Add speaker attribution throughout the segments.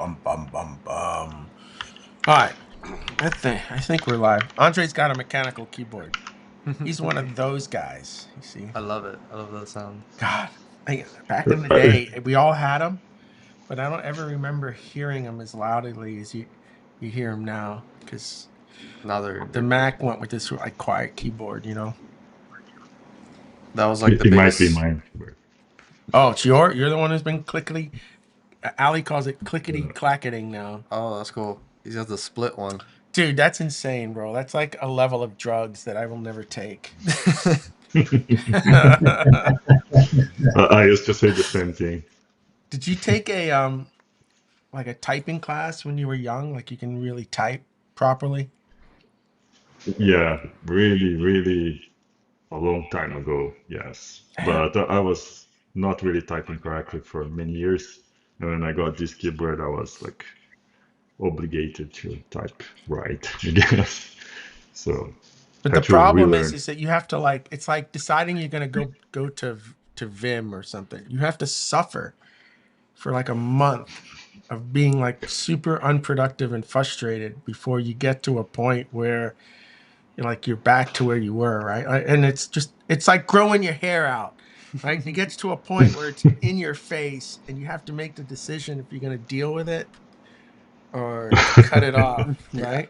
Speaker 1: Bum bum bum bum. All right, I think we're live. Andre's got a mechanical keyboard. He's one of those guys. You see,
Speaker 2: I love it. I love that sound.
Speaker 1: God, back in the day, we all had them, but I don't ever remember hearing them as loudly as you hear them now. Because
Speaker 2: Now
Speaker 1: the
Speaker 2: they're
Speaker 1: Mac went with this like quiet keyboard,
Speaker 2: that was like the
Speaker 3: It might be
Speaker 2: biggest.
Speaker 3: mine.
Speaker 1: Oh, it's you're the one who's been clickety. Ali calls it clickety
Speaker 3: Uh,
Speaker 1: clacketing now.
Speaker 2: Oh, that's cool. He's got the split one.
Speaker 1: Dude, that's insane, bro. That's like a level of drugs that I will never take.
Speaker 3: I used to say the same thing.
Speaker 1: Did you take a like a typing class when you were young? Like you can really type properly?
Speaker 3: Yeah, really, really a long time ago, yes.
Speaker 1: Damn.
Speaker 3: But I was not really typing correctly for many years. And when I got this keyboard, I was like obligated to type right, I guess. So
Speaker 1: But the
Speaker 3: had to
Speaker 1: problem
Speaker 3: relearn.
Speaker 1: is that you have to like it's like deciding you're gonna go to Vim or something. You have to suffer for like a month of being like super unproductive and frustrated before you get to a point where you're back to where you were, right? And it's like growing your hair out, right? It gets to a point where it's in your face, and you have to make the decision if you're going to deal with it or to cut it off,
Speaker 2: Yeah.
Speaker 1: right?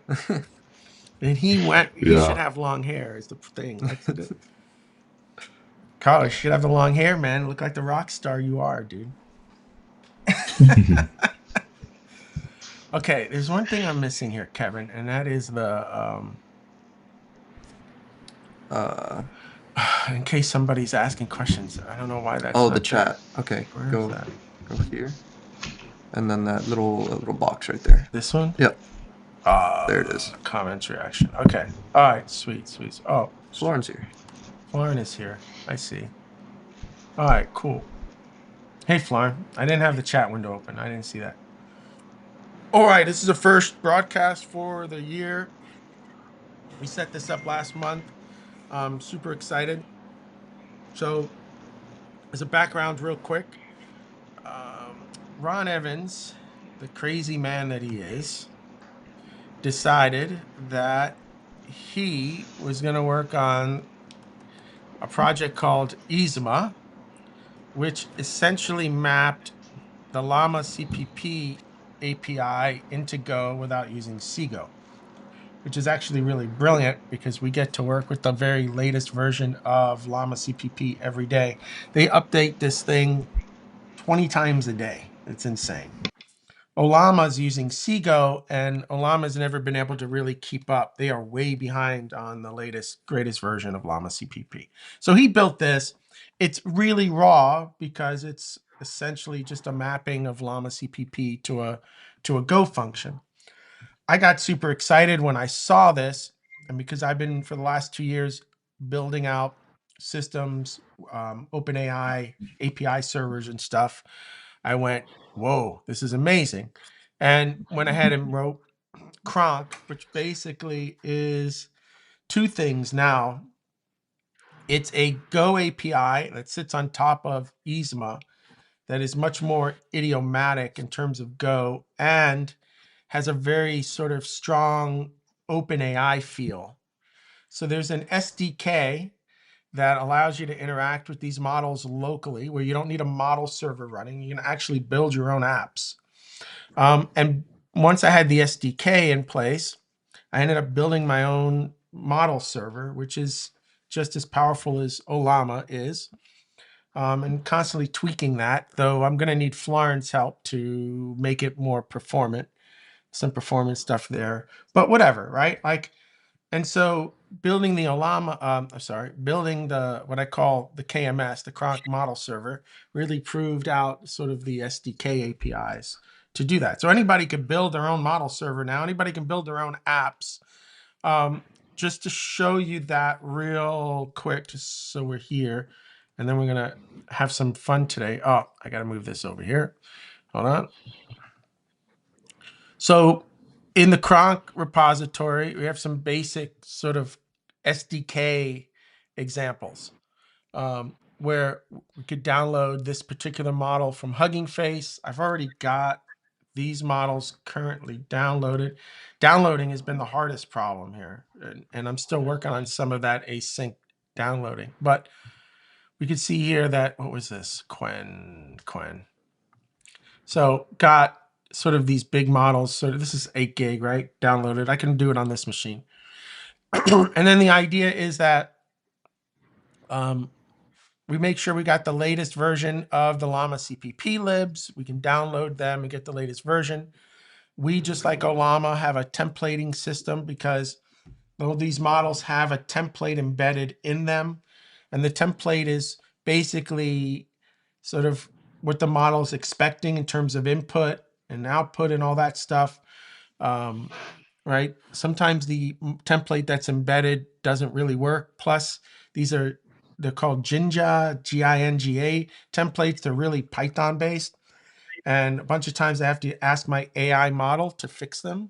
Speaker 1: And he should
Speaker 3: Yeah.
Speaker 1: have long hair. Is the thing. That's it. Carlos, you should have the long hair, man. Look like the rock star you are, dude. Okay, there's one thing I'm missing here, Kevin, and that is
Speaker 2: uh
Speaker 1: in case somebody's asking questions. I don't know why that's
Speaker 2: oh, the
Speaker 1: not there.
Speaker 2: chat. Okay,
Speaker 1: Where is
Speaker 2: go
Speaker 1: that?
Speaker 2: go here. And then that little box right there.
Speaker 1: This one?
Speaker 2: Yep, there it is.
Speaker 1: Comments reaction. Okay. All right. Sweet, sweet. Oh,
Speaker 2: Florin's here.
Speaker 1: Florin is here. I see. All right. Cool. Hey, Florin. I didn't have the chat window open. I didn't see that. All right. This is the first broadcast for the year. We set this up last month. I'm super excited. So, as a background, real quick, Ron Evans, the crazy man that he is, decided that he was going to work on a project called Yzma, which essentially mapped the Llama CPP API into Go without using Cgo, which is actually really brilliant because we get to work with the very latest version of Llama CPP every day. They update this thing 20 times a day. It's insane. Olama's using Cgo, and Olama's never been able to really keep up. They are way behind on the latest, greatest version of Llama CPP. So he built this. It's really raw because it's essentially just a mapping of Llama CPP to a Go function. I got super excited when I saw this, and because I've been for the last 2 years building out systems, OpenAI API servers and stuff, I went, whoa, this is amazing. And went ahead and wrote Kronk, which basically is two things now. It's a Go API that sits on top of Yzma that is much more idiomatic in terms of Go and has a very sort of strong OpenAI feel. So there's an SDK that allows you to interact with these models locally where you don't need a model server running. You can actually build your own apps. And once I had the SDK in place, I ended up building my own model server, which is just as powerful as Olama is, and constantly tweaking that, though I'm going to need Florin's help to make it more performant, some performance stuff there, but whatever, right? Like, and so building the Olama, building the what I call the KMS, the Kronk model server, really proved out sort of the SDK APIs to do that. So anybody can build their own model server now. Anybody can build their own apps. Just to show you that real quick, just so we're here, and then we're gonna have some fun today. Oh, I gotta move this over here. Hold on. So in the Kronk repository, we have some basic sort of SDK examples where we could download this particular model from Hugging Face. I've already got these models currently downloaded. Downloading has been the hardest problem here, and I'm still working on some of that async downloading. But we can see here that, what was this? Quen. So got sort of these big models. So this is 8 gig, right? Downloaded. I can do it on this machine. And then the idea is that we make sure we got the latest version of the Llama CPP libs. We can download them and get the latest version. We, just like Ollama, have a templating system because all these models have a template embedded in them. And the template is basically sort of what the model is expecting in terms of input and output and all that stuff. Right? Sometimes the template that's embedded doesn't really work. Plus, they're called Jinja, Ginga templates. They're really Python based. And a bunch of times I have to ask my AI model to fix them,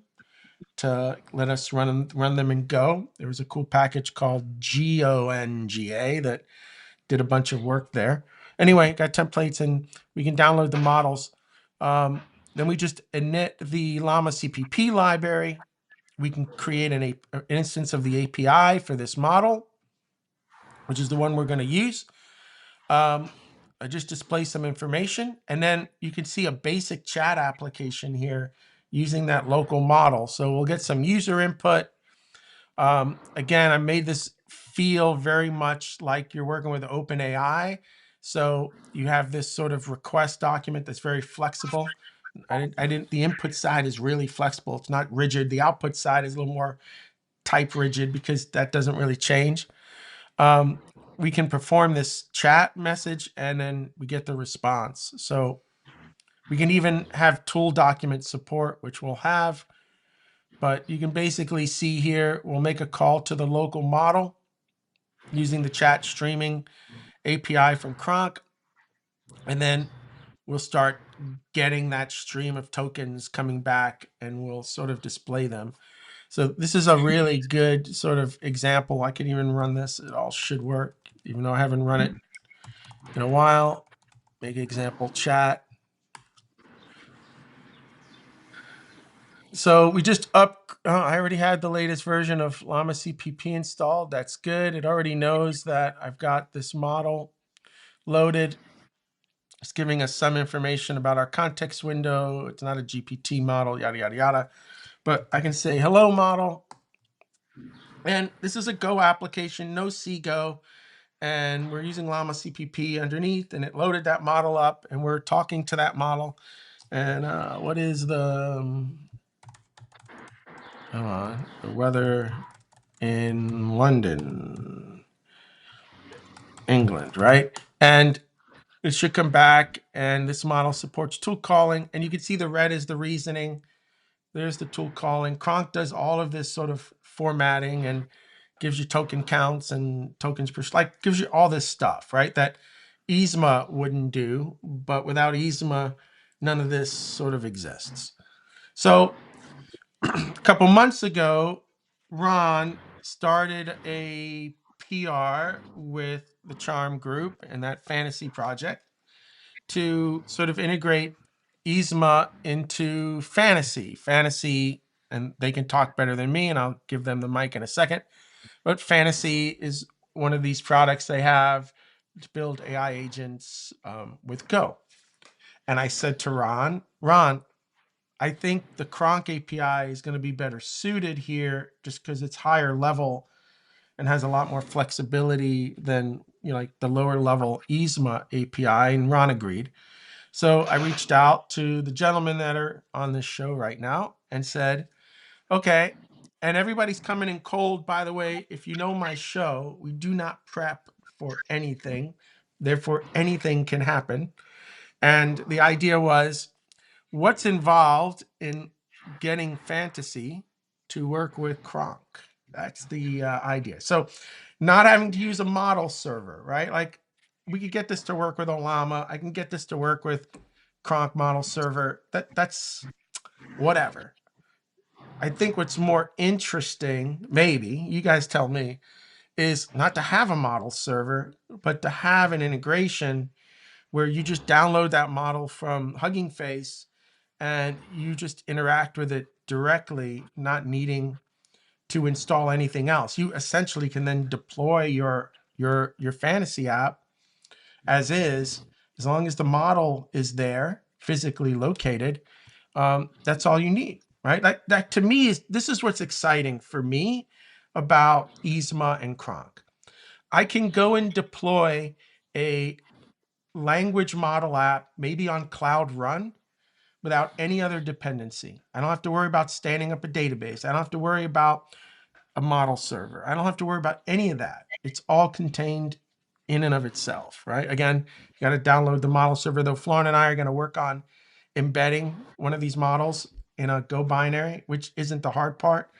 Speaker 1: to let us run them in Go. There was a cool package called Gonga that did a bunch of work there. Anyway, got templates and we can download the models. Then we just init the Llama CPP library. We can create an instance of the API for this model, which is the one we're going to use. I just display some information, and then you can see a basic chat application here using that local model. So we'll get some user input. Again, I made this feel very much like you're working with OpenAI. So you have this sort of request document that's very flexible. The input side is really flexible. It's not rigid. The output side is a little more type rigid because that doesn't really change. We can perform this chat message and then we get the response. So we can even have tool document support, which we'll have. But you can basically see here, we'll make a call to the local model using the chat streaming API from Kronk. And then we'll start getting that stream of tokens coming back and we'll sort of display them. So this is a really good sort of example. I can even run this. It all should work, even though I haven't run it in a while. Make example chat. So we just I already had the latest version of Llama CPP installed. That's good. It already knows that I've got this model loaded. It's giving us some information about our context window. It's not a GPT model, yada, yada, yada. But I can say, hello, model. And this is a Go application, no CGO. And we're using Llama CPP underneath, and it loaded that model up, and we're talking to that model. And what is the weather in London, England, right? And it should come back, and this model supports tool calling, and you can see the red is the reasoning. There's the tool calling. Kronk does all of this sort of formatting and gives you token counts and tokens per, like gives you all this stuff, right? That Yzma wouldn't do, but without Yzma, none of this sort of exists. So a couple months ago, Ron started a PR with the Charm Group and that fantasy project to sort of integrate Yzma into fantasy, and they can talk better than me, and I'll give them the mic in a second. But fantasy is one of these products they have to build AI agents with Go. And I said to Ron, I think the Kronk API is going to be better suited here just because it's higher level and has a lot more flexibility than like the lower level Yzma API. And Ron agreed. So I reached out to the gentlemen that are on this show right now and said, okay, and everybody's coming in cold, by the way. If you know my show, we do not prep for anything. Therefore, anything can happen. And the idea was, what's involved in getting fantasy to work with Kronk? That's the idea. So not having to use a model server, right? Like we could get this to work with Ollama. I can get this to work with Kronk model server. That's whatever. I think what's more interesting, maybe, you guys tell me, is not to have a model server, but to have an integration where you just download that model from Hugging Face and you just interact with it directly, not needing to install anything else. You essentially can then deploy your fantasy app as is, as long as the model is there, physically located. That's all you need, right? That to me this is what's exciting for me about Yzma and Kronk. I can go and deploy a language model app, maybe on Cloud Run, without any other dependency. I don't have to worry about standing up a database. I don't have to worry about a model server. I don't have to worry about any of that. It's all contained in and of itself, right? Again, you got to download the model server, though Florin and I are going to work on embedding one of these models in a Go binary, which isn't the hard part.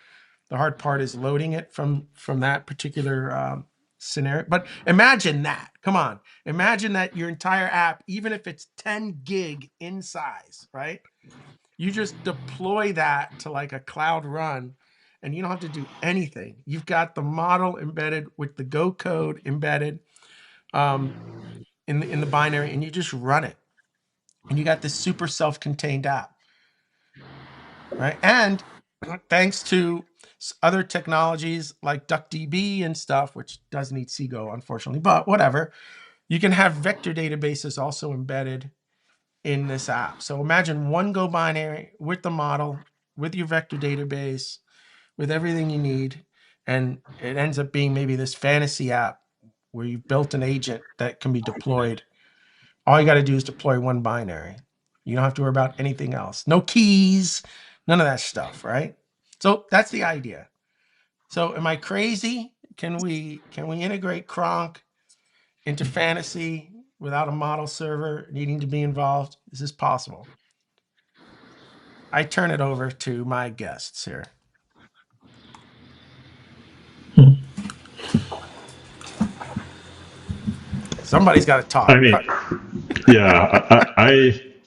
Speaker 1: The hard part is loading it from that particular scenario. But imagine that. Come on. Imagine that your entire app, even if it's 10 gig in size, right? You just deploy that to like a Cloud Run and you don't have to do anything. You've got the model embedded with the Go code embedded in the binary, and you just run it. And you got this super self-contained app, right? And thanks to other technologies like DuckDB and stuff, which does need CGO, unfortunately, but whatever, you can have vector databases also embedded in this app. So imagine one Go binary with the model, with your vector database, with everything you need, and it ends up being maybe this fantasy app where you've built an agent that can be deployed. All you got to do is deploy one binary. You don't have to worry about anything else. No keys, none of that stuff, right? So that's the idea. So am I crazy? Can we integrate Kronk into fantasy without a model server needing to be involved? Is this possible? I turn it over to my guests here. Somebody's got to talk.
Speaker 3: I mean, yeah,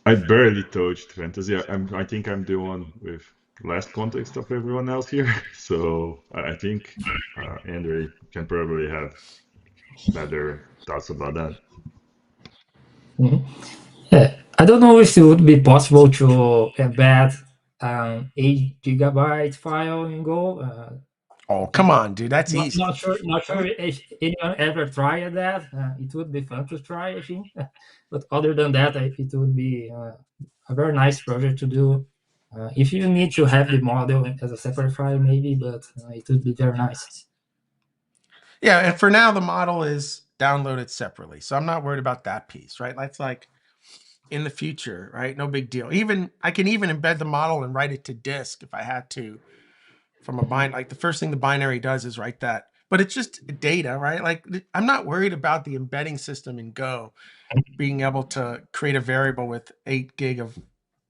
Speaker 3: I barely touched fantasy. I think I'm the one with less context of everyone else here. So I think Andre can probably have better thoughts about that.
Speaker 4: Yeah, I don't know if it would be possible to embed an 8 GB file in Go.
Speaker 1: Oh, come on, dude. That's easy.
Speaker 4: Not sure if anyone ever tried that. It would be fun to try, I think. But other than that, it would be a very nice project to do. If you need to have the model as a separate file, maybe, but it would be very nice.
Speaker 1: Yeah, and for now, the model is downloaded separately. So I'm not worried about that piece, right? That's like in the future, right? No big deal. I can even embed the model and write it to disk if I had to from a bind. Like the first thing the binary does is write that. But it's just data, right? Like I'm not worried about the embedding system in Go being able to create a variable with 8 gig of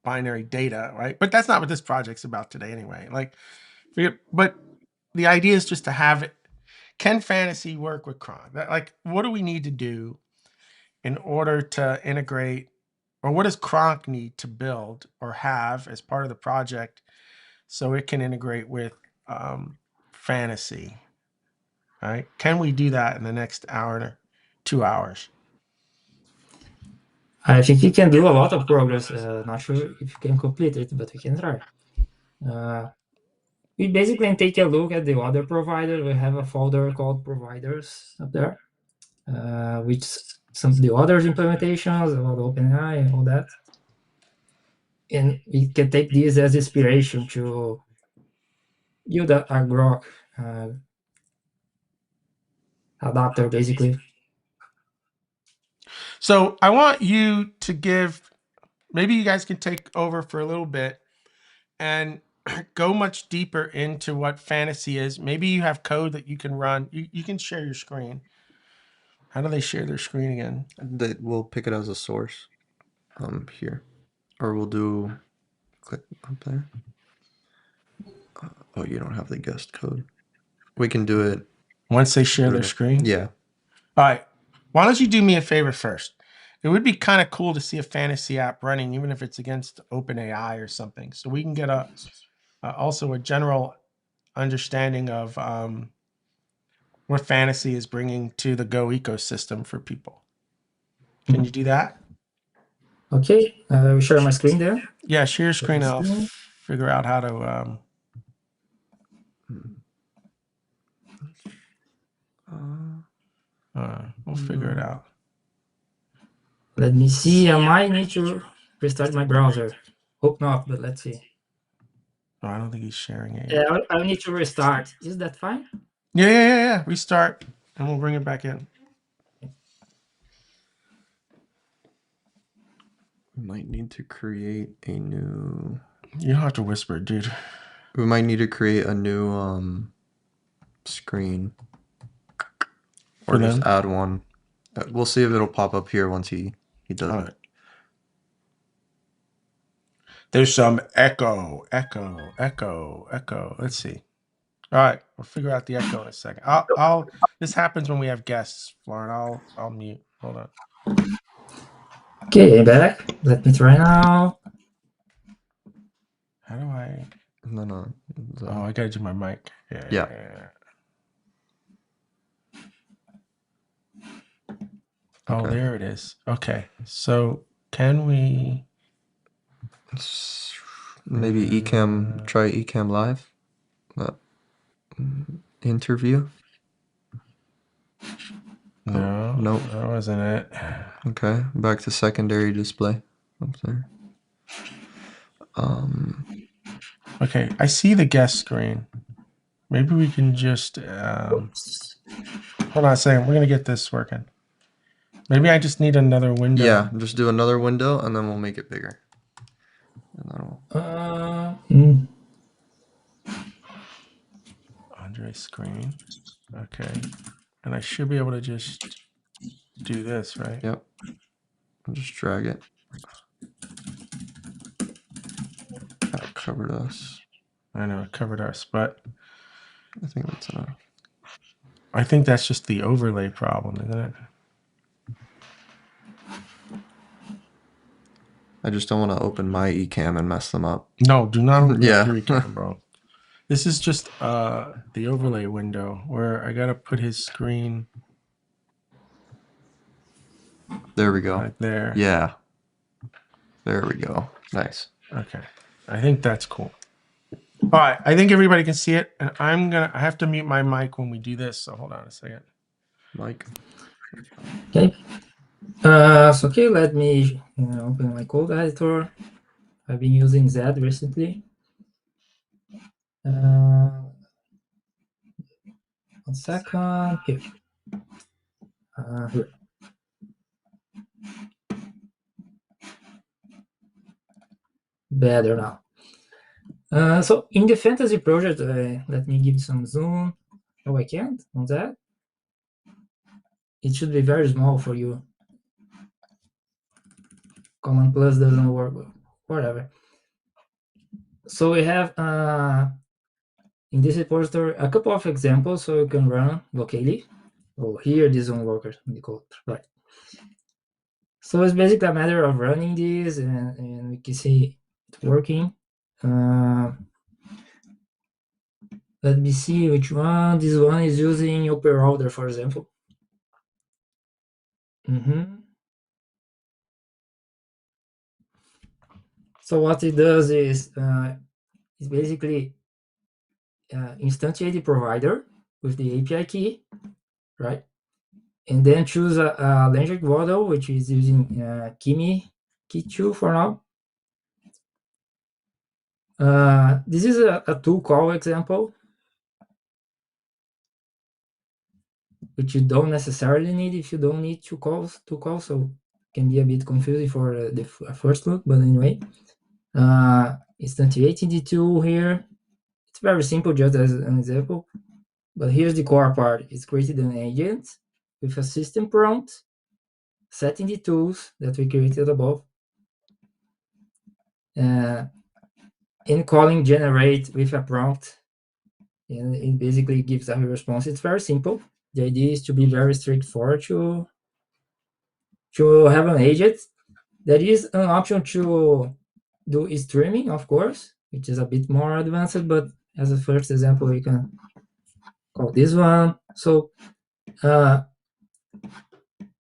Speaker 1: binary data, right? But that's not what this project's about today anyway. Like, but the idea is just to have it. Can fantasy work with Cron? Like, what do we need to do in order to integrate, or what does Kronk need to build or have as part of the project so it can integrate with fantasy? Right? Can we do that in the next hour to 2 hours?
Speaker 4: I think you can do a lot of progress. Not sure if you can complete it, but we can try. We basically take a look at the other providers. We have a folder called providers up there, which some of the other implementations about OpenAI and all that. And we can take this as inspiration to build a Grok adapter, basically.
Speaker 1: So I want you to give, maybe you guys can take over for a little bit and go much deeper into what fantasy is. Maybe you have code that you can run. You can share your screen. How do they share their screen again?
Speaker 2: We'll pick it as a source here. Or we'll do, click up there. Oh, you don't have the guest code. We can do it.
Speaker 1: Once they share their screen?
Speaker 2: Yeah.
Speaker 1: All right. Why don't you do me a favor first? It would be kind of cool to see a fantasy app running, even if it's against OpenAI or something. So we can get also a general understanding of what fantasy is bringing to the Go ecosystem for people. Can you do that?
Speaker 4: Okay, I will share my screen there.
Speaker 1: Yeah, share screen. I'll figure out how to. We'll figure it out.
Speaker 4: Let me see. I might need to restart my browser. Hope not, but let's see.
Speaker 1: Oh, I don't think he's sharing it.
Speaker 4: Yeah, I need to restart. Is that fine?
Speaker 1: Yeah. Restart, and we'll bring it back in.
Speaker 2: We might need to create a new.
Speaker 1: You don't have to whisper, dude.
Speaker 2: We might need to create a new screen, or just add one. We'll see if it'll pop up here once he does it.
Speaker 1: There's some echo. Let's see. All right, we'll figure out the echo in a second. I'll. This happens when we have guests, Lauren. I'll mute. Hold on.
Speaker 4: Okay, back. Let me try now.
Speaker 1: How do I?
Speaker 2: No.
Speaker 1: Oh, I gotta do my mic. Yeah. Oh,
Speaker 2: Okay.
Speaker 1: there it is. Okay, so can we?
Speaker 2: Maybe Ecamm. Try Ecamm Live. Interview.
Speaker 1: No,
Speaker 2: nope.
Speaker 1: That wasn't it.
Speaker 2: Okay, back to secondary display. Up there.
Speaker 1: Okay, I see the guest screen. Maybe we can just hold on a second. We're gonna get this working. Maybe I just need another window.
Speaker 2: Yeah, just do another window and then we'll make it bigger. And that'll.
Speaker 1: Andre's screen. Okay, and I should be able to just do this, right?
Speaker 2: Yep. I'll just drag it. That covered us.
Speaker 1: I know it covered us, but
Speaker 2: I think that's enough.
Speaker 1: I think that's just the overlay problem, isn't it?
Speaker 2: I just don't want to open my Ecamm and mess them up.
Speaker 1: No, do not open
Speaker 2: Yeah.
Speaker 1: your Ecamm, bro. This is just the overlay window where I gotta put his screen.
Speaker 2: There we go.
Speaker 1: Right there.
Speaker 2: Yeah. There we go. Nice.
Speaker 1: Okay. I think that's cool. All right. I think everybody can see it. And I have to mute my mic when we do this. So hold on a second.
Speaker 2: Mike.
Speaker 4: Okay. So okay, let me open my code editor. I've been using that recently. 1 second. Here. Here. Better now. So in the fantasy project, let me give some zoom. Oh, I can't on that. It should be very small for you. Command plus doesn't work. Whatever. So we have in this repository a couple of examples so you can run locally. Oh, here this one works in the code, right? So it's basically a matter of running this, and we can see it working. Let me see which one. This one is using OpenRouter, for example. So what it does is basically instantiate the provider with the API key, right? And then choose a language model, which is using Kimi Key2 for now. This is a tool call example, which you don't necessarily need if you don't need two calls, so it can be a bit confusing for the first look, but anyway. Instantiating the tool here. It's very simple, just as an example. But here's the core part. It's created an agent with a system prompt, setting the tools that we created above, and calling generate with a prompt. And it basically gives a response. It's very simple. The idea is to be very straightforward to have an agent. There is an option to do streaming, of course, which is a bit more advanced, but as a first example, we can call this one. So I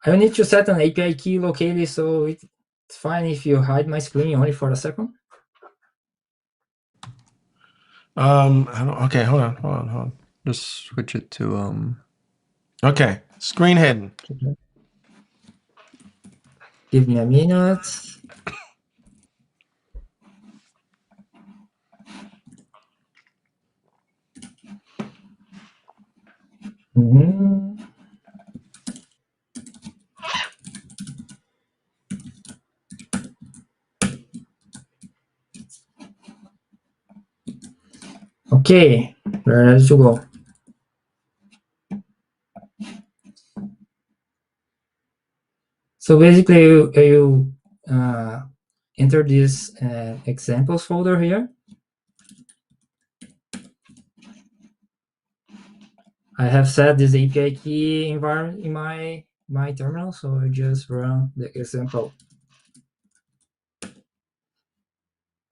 Speaker 4: will need to set an API key locally, so it's fine if you hide my screen only for a second.
Speaker 1: Okay, hold on.
Speaker 2: Just switch it to
Speaker 1: Okay, screen hidden.
Speaker 4: Give me a minute. Okay, we're ready to go. So basically, you enter this examples folder here. I have set this API key environment in my terminal, so I just run the example.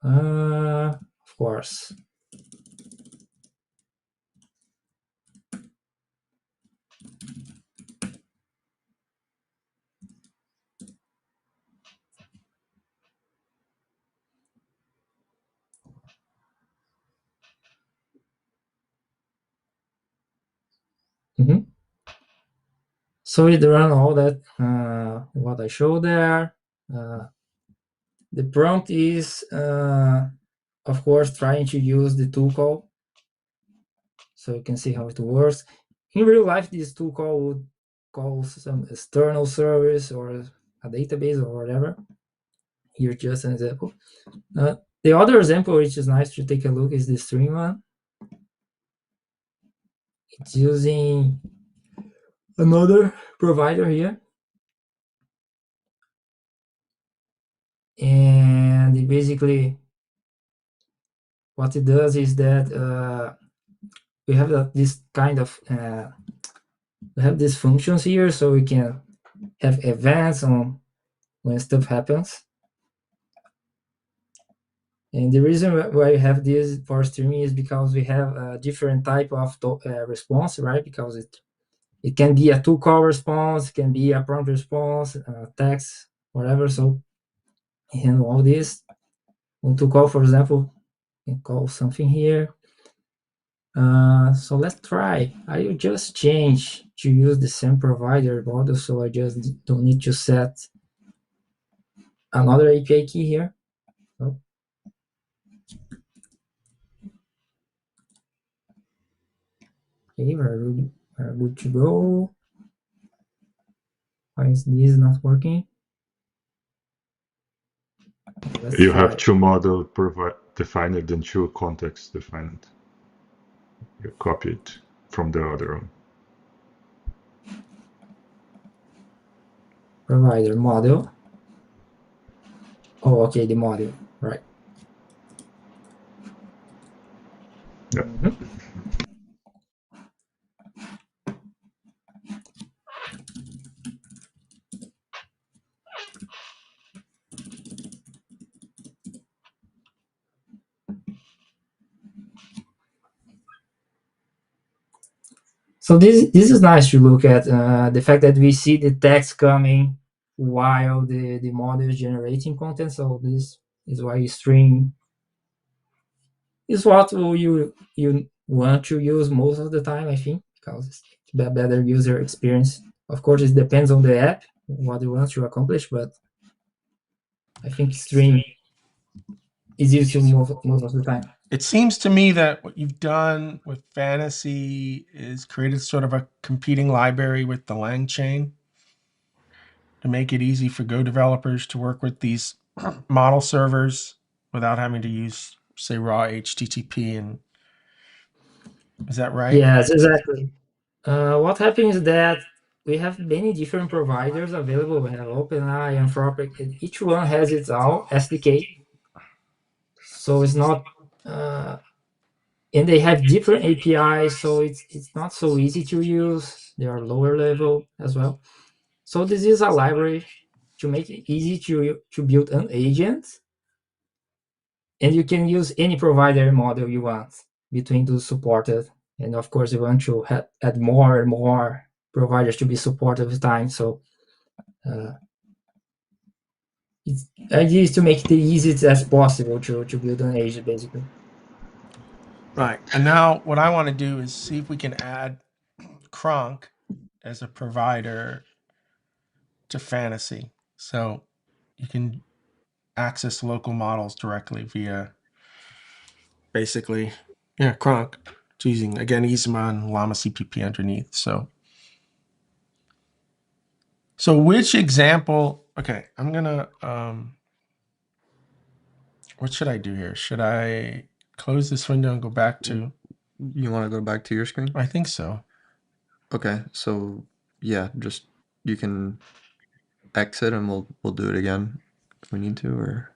Speaker 4: Of course. So it run all that what I showed there. The prompt is, of course, trying to use the tool call, so you can see how it works. In real life, this tool call would call some external service or a database or whatever. Here's just an example. The other example, which is nice to take a look, is the stream one. It's using another provider here. And basically, what it does is that we have this kind of we have these functions here, so we can have events on when stuff happens. And the reason why we have this for streaming is because we have a different type of response, right? Because it can be a tool call response, it can be a prompt response, text, whatever. So we handle all this. When to call, for example, you can call something here. So let's try. I will just change to use the same provider model, so I just don't need to set another API key here. Oh. Okay, we're good to go. Why is this not working?
Speaker 3: You have two model defined and two context defined. You copy it from the other one.
Speaker 4: Provider model. Oh, okay, the model, right.
Speaker 3: Yeah.
Speaker 4: So this is nice to look at, the fact that we see the text coming while the model is generating content. So this is why string is what you want to use most of the time, I think, because it's a better user experience. Of course, it depends on the app, what you want to accomplish, but I think string is used to most of the time.
Speaker 1: It seems to me that what you've done with Fantasy is created sort of a competing library with the LangChain to make it easy for Go developers to work with these model servers without having to use, say, raw HTTP. And is that right?
Speaker 4: Yes, exactly. What happens is that we have many different providers available. We have OpenAI, Anthropic, and each one has its own SDK. So it's not, and they have different APIs, so it's not so easy to use. They are lower level as well. So this is a library to make it easy to build an agent, and you can use any provider model you want between those supported. And of course, you want to add more and more providers to be supported with time. So the idea is to make it the easiest as possible to build an agent, basically.
Speaker 1: Right. And now what I want to do is see if we can add Kronk as a provider to Fantasy. So you can access local models directly via basically, Kronk. It's using, again, Isma and Llama CPP underneath. So which example, okay, I'm going to, what should I do here? Should I close this window and go back to?
Speaker 2: You want to go back to your screen?
Speaker 1: I think so.
Speaker 2: Okay, so yeah, just you can exit and we'll do it again if we need to, or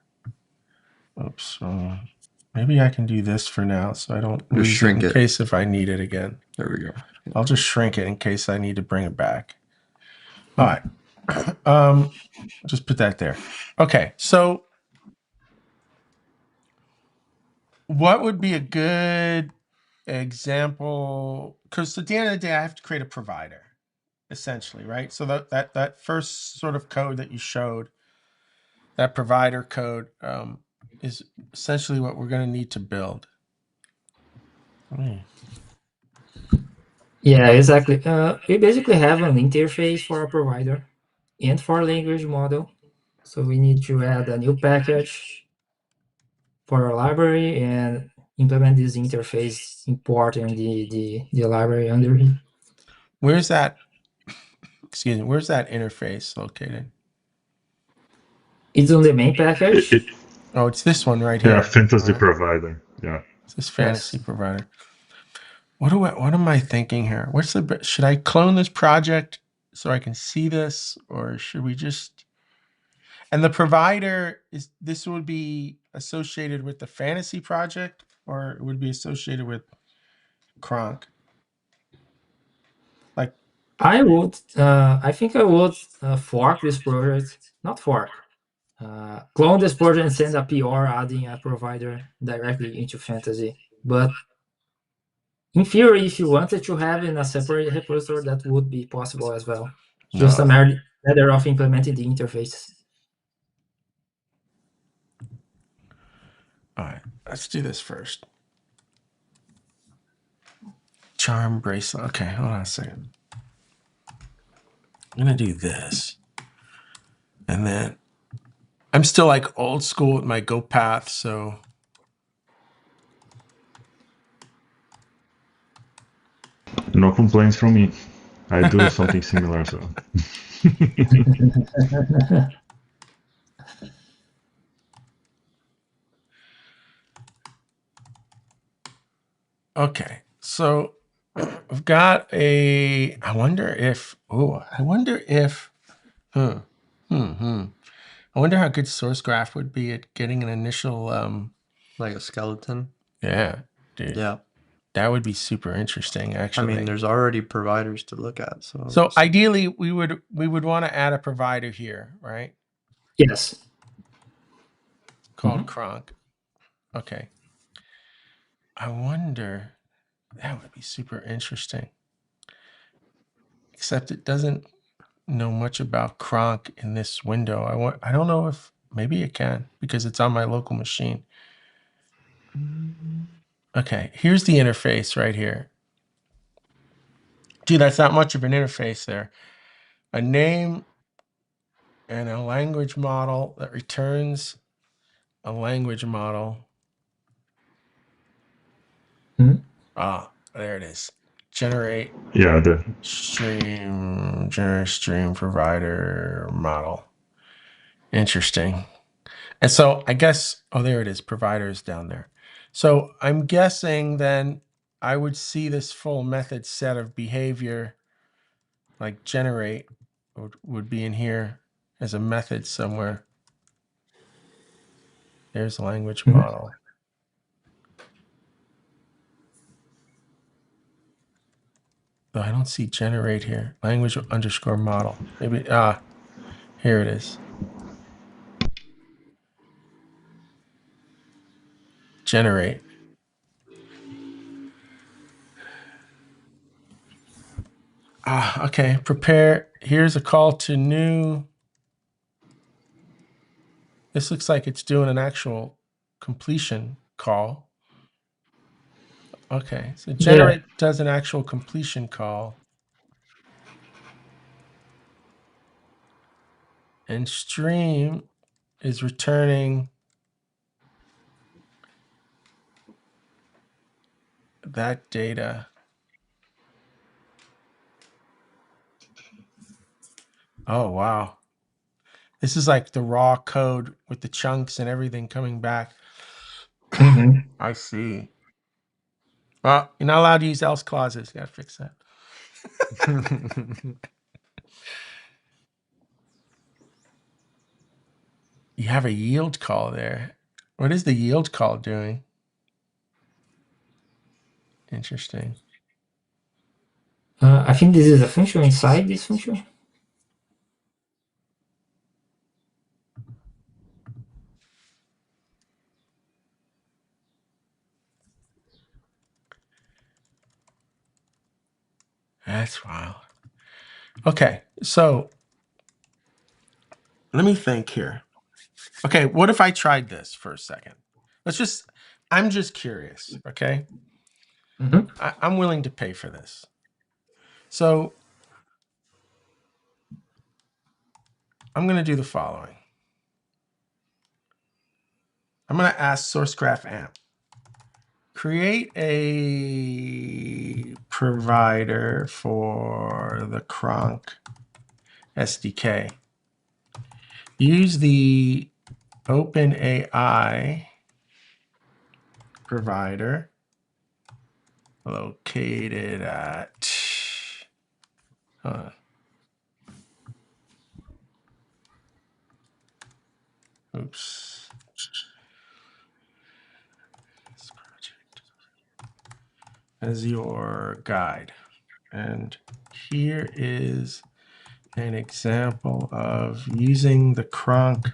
Speaker 1: Oops. Maybe I can do this for now so I don't
Speaker 2: just
Speaker 1: lose
Speaker 2: shrink
Speaker 1: it in
Speaker 2: it.
Speaker 1: case if I need it again.
Speaker 2: There we go.
Speaker 1: I'll just shrink it in case I need to bring it back. All right. Just put that there. Okay. So what would be a good example? Because at the end of the day, I have to create a provider, essentially, right? So that first sort of code that you showed, that provider code, is essentially what we're going to need to build.
Speaker 4: Yeah, exactly. We basically have an interface for a provider and for a language model. So we need to add a new package for our library and implement this interface, importing the library under it.
Speaker 1: Where's that? Excuse me. Where's that interface located?
Speaker 4: It's on the main package.
Speaker 1: Oh, it's this one right here.
Speaker 3: Yeah, fantasy provider. Yeah.
Speaker 1: It's this fantasy provider. What am I thinking here? Should I clone this project so I can see this, or should we just? And the provider this would be associated with the fantasy project, or it would be associated with Kronk? Like,
Speaker 4: I think I would fork this project, not fork, clone this project and send a PR adding a provider directly into Fantasy. But in theory, if you wanted to have in a separate repository, that would be possible as well.
Speaker 1: no.
Speaker 4: Just a matter of implementing the interface.
Speaker 1: All right, let's do this first. Charm bracelet. Okay, hold on a second. I'm gonna do this, and then I'm still like old school with my Go path, so.
Speaker 3: No complaints from me. I do something similar, so.
Speaker 1: Okay, so I've got I wonder if, I wonder how good source graph would be at getting an initial,
Speaker 2: Like a skeleton.
Speaker 1: yeah, dude.
Speaker 2: Yeah.
Speaker 1: That would be super interesting, actually.
Speaker 2: I mean, there's already providers to look at, so.
Speaker 1: So ideally, we would want to add a provider here, right?
Speaker 4: Yes.
Speaker 1: Called Kronk. Okay. I wonder, that would be super interesting. Except it doesn't know much about Kronk in this window. I don't know if maybe it can because it's on my local machine. Okay, here's the interface right here. Dude, that's not much of an interface there. A name and a language model that returns a language model. Ah, there it is. Generate.
Speaker 3: Yeah,
Speaker 1: generate stream provider model. Interesting. And so I guess, there it is. Providers down there. So I'm guessing then I would see this full method set of behavior, like generate would be in here as a method somewhere. There's a language model. Though I don't see generate here. Language underscore model. Maybe, here it is. Generate. Okay. Prepare. Here's a call to new. This looks like it's doing an actual completion call. Okay, so generate does an actual completion call. And stream is returning that data. Oh, wow. This is like the raw code with the chunks and everything coming back. I see. Well, you're not allowed to use else clauses. You got to fix that. You have a yield call there. What is the yield call doing? Interesting.
Speaker 4: I think this is a function inside this function.
Speaker 1: That's wild. Okay, so let me think here. Okay, what if I tried this for a second? I'm just curious, okay? I'm willing to pay for this. So I'm going to do the following. I'm going to ask SourceGraph AMP, create a provider for the Kronk SDK. Use the OpenAI provider located at oops. This project as your guide. And here is an example of using the Kronk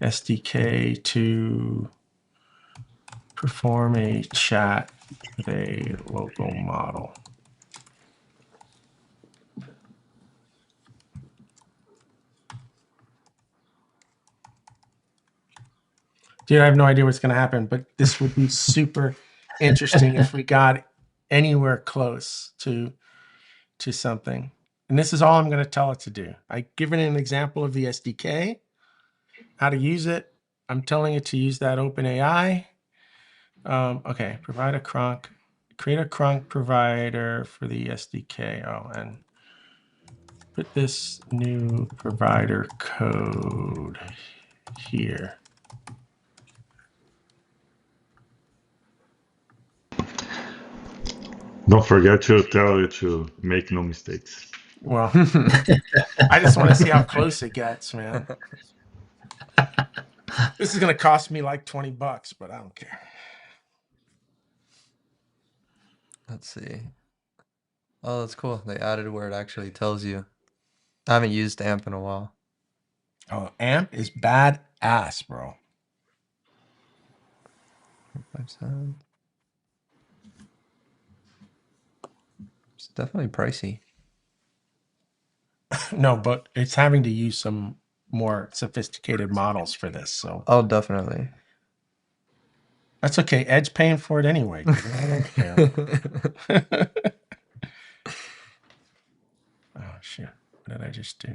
Speaker 1: SDK to perform a chat with a local model. Dude, I have no idea what's going to happen, but this would be super interesting if we got anywhere close to something. And this is all I'm going to tell it to do. I've given it an example of the SDK, how to use it. I'm telling it to use that OpenAI. Okay, provide a Kronk, create a Kronk provider for the SDK. Oh, and put this new provider code here.
Speaker 3: Don't forget to tell it to make no mistakes.
Speaker 1: Well, I just want to see how close it gets, man. This is going to cost me like $20, but I don't care.
Speaker 2: Let's see. Oh, that's cool. They added where it actually tells you. I haven't used AMP in a while.
Speaker 1: Oh, AMP is badass, bro.
Speaker 2: 5 It's definitely pricey.
Speaker 1: No, but it's having to use some more sophisticated models for this. So
Speaker 2: Oh, definitely.
Speaker 1: that's okay. Ed's paying for it anyway. I don't care. Oh shit! What did I just do?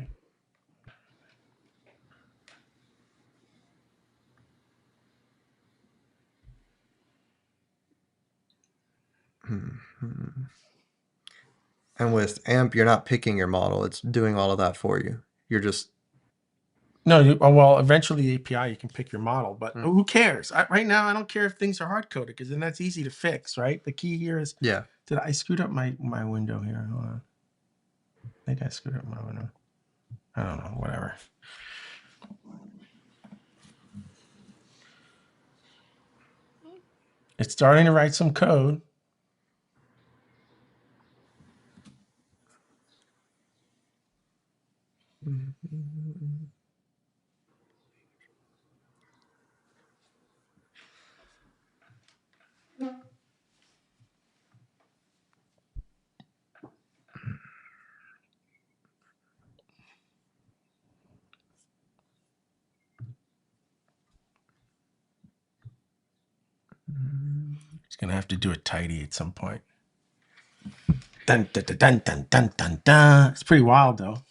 Speaker 2: And with AMP, you're not picking your model. It's doing all of that for you. You're just...
Speaker 1: No, well, eventually the API, you can pick your model, but who cares? Right now, I don't care if things are hard-coded because then that's easy to fix, right? The key here is,
Speaker 2: Yeah.
Speaker 1: did I screwed up my window here? Hold on. I think I screwed up my window. I don't know, whatever. It's starting to write some code. He's gonna have to do a tidy at some point. Dun dun dun dun dun dun dun dun. It's pretty wild though.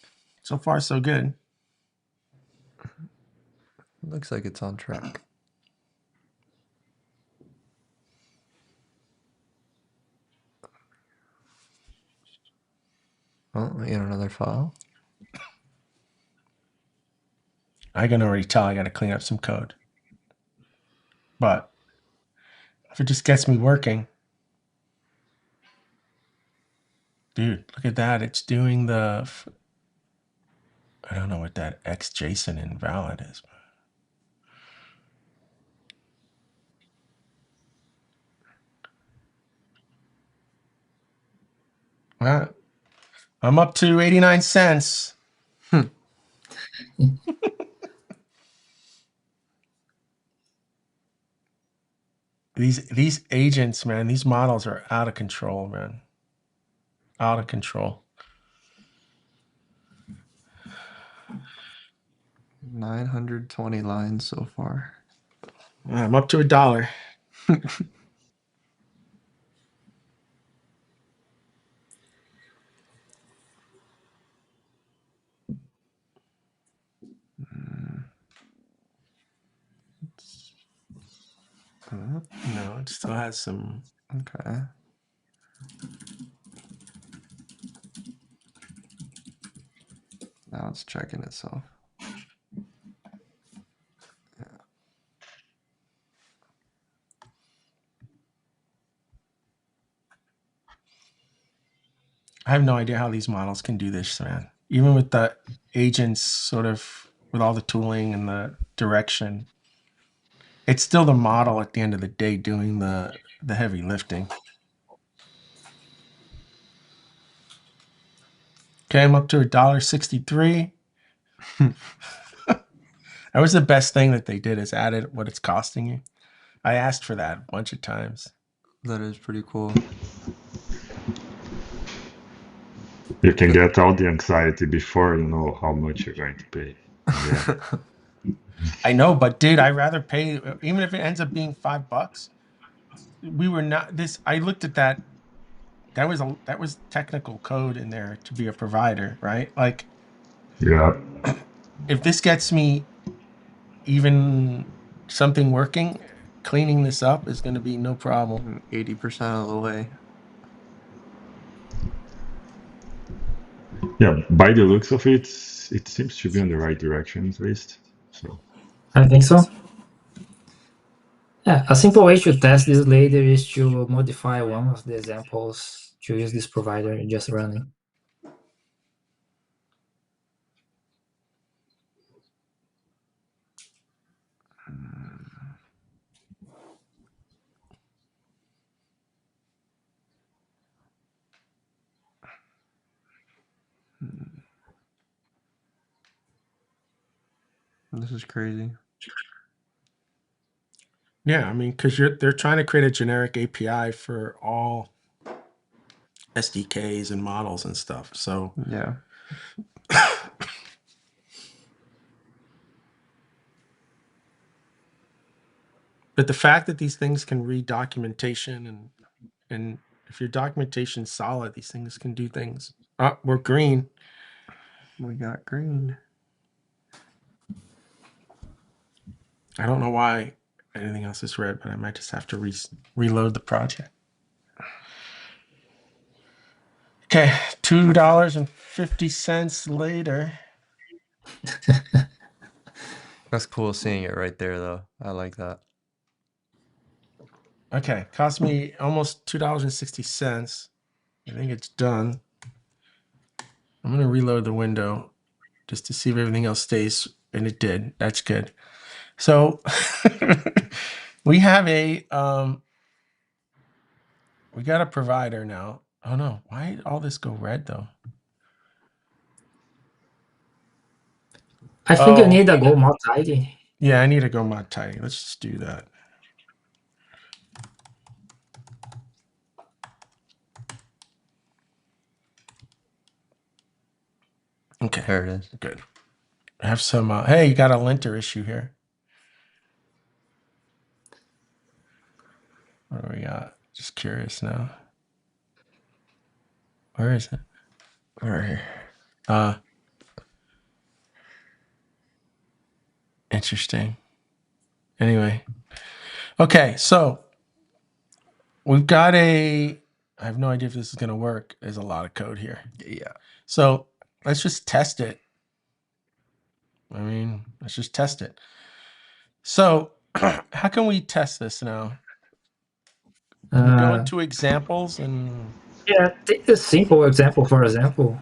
Speaker 1: So far, so good.
Speaker 2: Looks like it's on track. Oh, we got another file.
Speaker 1: I can already tell I got to clean up some code. But if it just gets me working, dude, look at that. It's doing the, I don't know what that XJSON invalid is. Well, I'm up to 89 cents. These agents, man, these models are out of control, man. Out of control.
Speaker 2: 920 lines so far.
Speaker 1: I'm up to $1. No, it still has some.
Speaker 2: Okay. Now it's checking itself.
Speaker 1: I have no idea how these models can do this, man. Even with the agents, sort of with all the tooling and the direction, it's still the model at the end of the day doing the heavy lifting. Okay, I'm up to $1.63. That was the best thing that they did, is added what it's costing you. I asked for that a bunch of times.
Speaker 2: That is pretty cool.
Speaker 3: You can get all the anxiety before you know how much you're going to pay. Yeah.
Speaker 1: I know, but dude, I'd rather pay, even if it ends up being $5. We were not this. I looked at that. That was technical code in there to be a provider, right? Like,
Speaker 3: Yeah.
Speaker 1: if this gets me even something working, cleaning this up is going to be no problem.
Speaker 2: 80% of the way.
Speaker 3: Yeah, by the looks of it, it seems to be on the right direction at least. So
Speaker 4: I think so. Yeah, a simple way to test this later is to modify one of the examples to use this provider just running.
Speaker 2: This is crazy.
Speaker 1: Yeah, I mean, because they're trying to create a generic API for all SDKs and models and stuff. So
Speaker 2: yeah.
Speaker 1: But the fact that these things can read documentation and if your documentation's solid, these things can do things. We're green.
Speaker 2: We got green.
Speaker 1: I don't know why anything else is red, but I might just have to reload the project. Okay, $2.50 later.
Speaker 2: That's cool seeing it right there, though. I like that.
Speaker 1: Okay, cost me almost $2.60. I think it's done. I'm going to reload the window just to see if everything else stays, and it did. That's good. So we have we got a provider now. Oh no, why did all this go red though?
Speaker 4: I think you need a go mod tidy.
Speaker 1: Yeah, I need to go mod tidy. Let's just do that. Okay,
Speaker 2: there it is.
Speaker 1: Good. I have some. Hey, you got a linter issue here. What do we got? Just curious now. Where is it? Right here. Interesting. Anyway. Okay, so we've got I have no idea if this is going to work. There's a lot of code here.
Speaker 2: Yeah.
Speaker 1: So let's just test it. Let's just test it. So how can we test this now? Can we go into examples and...
Speaker 4: Yeah, take the simple example, for example,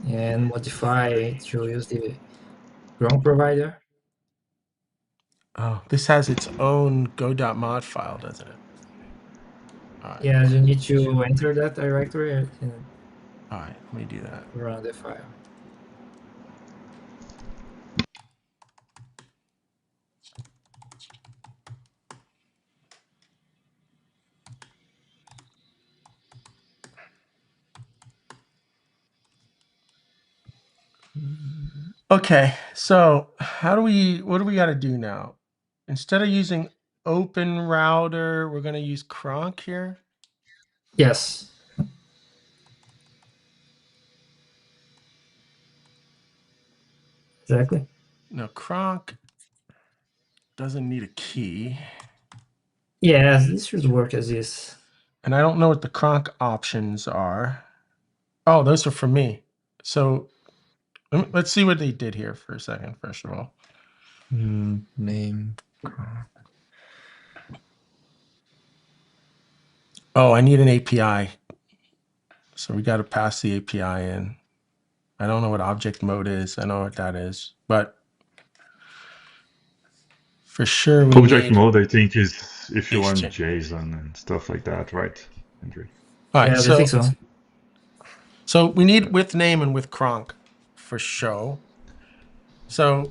Speaker 4: and modify it to use the ground provider.
Speaker 1: Oh, this has its own go.mod file, doesn't it? All right.
Speaker 4: Yeah, you need to enter that directory and
Speaker 1: All right, let me do that.
Speaker 4: run the file.
Speaker 1: Okay, so what do we got to do now? Instead of using open router, we're going to use cronk here.
Speaker 4: Yes. Exactly.
Speaker 1: No, cronk doesn't need a key.
Speaker 4: Yeah, this should work as is.
Speaker 1: And I don't know what the cronk options are. Oh, those are for me. So let's see what they did here for a second, first of all.
Speaker 2: Name.
Speaker 1: Oh, I need an API. So we got to pass the API in. I don't know what object mode is. I know what that is, but for sure we
Speaker 3: Object
Speaker 1: need
Speaker 3: mode, I think, is if you want
Speaker 1: exchange.
Speaker 3: JSON and stuff like that, right, Andrew?
Speaker 1: All right,
Speaker 4: Yeah, I think so.
Speaker 1: So we need with name and with cronk for show. So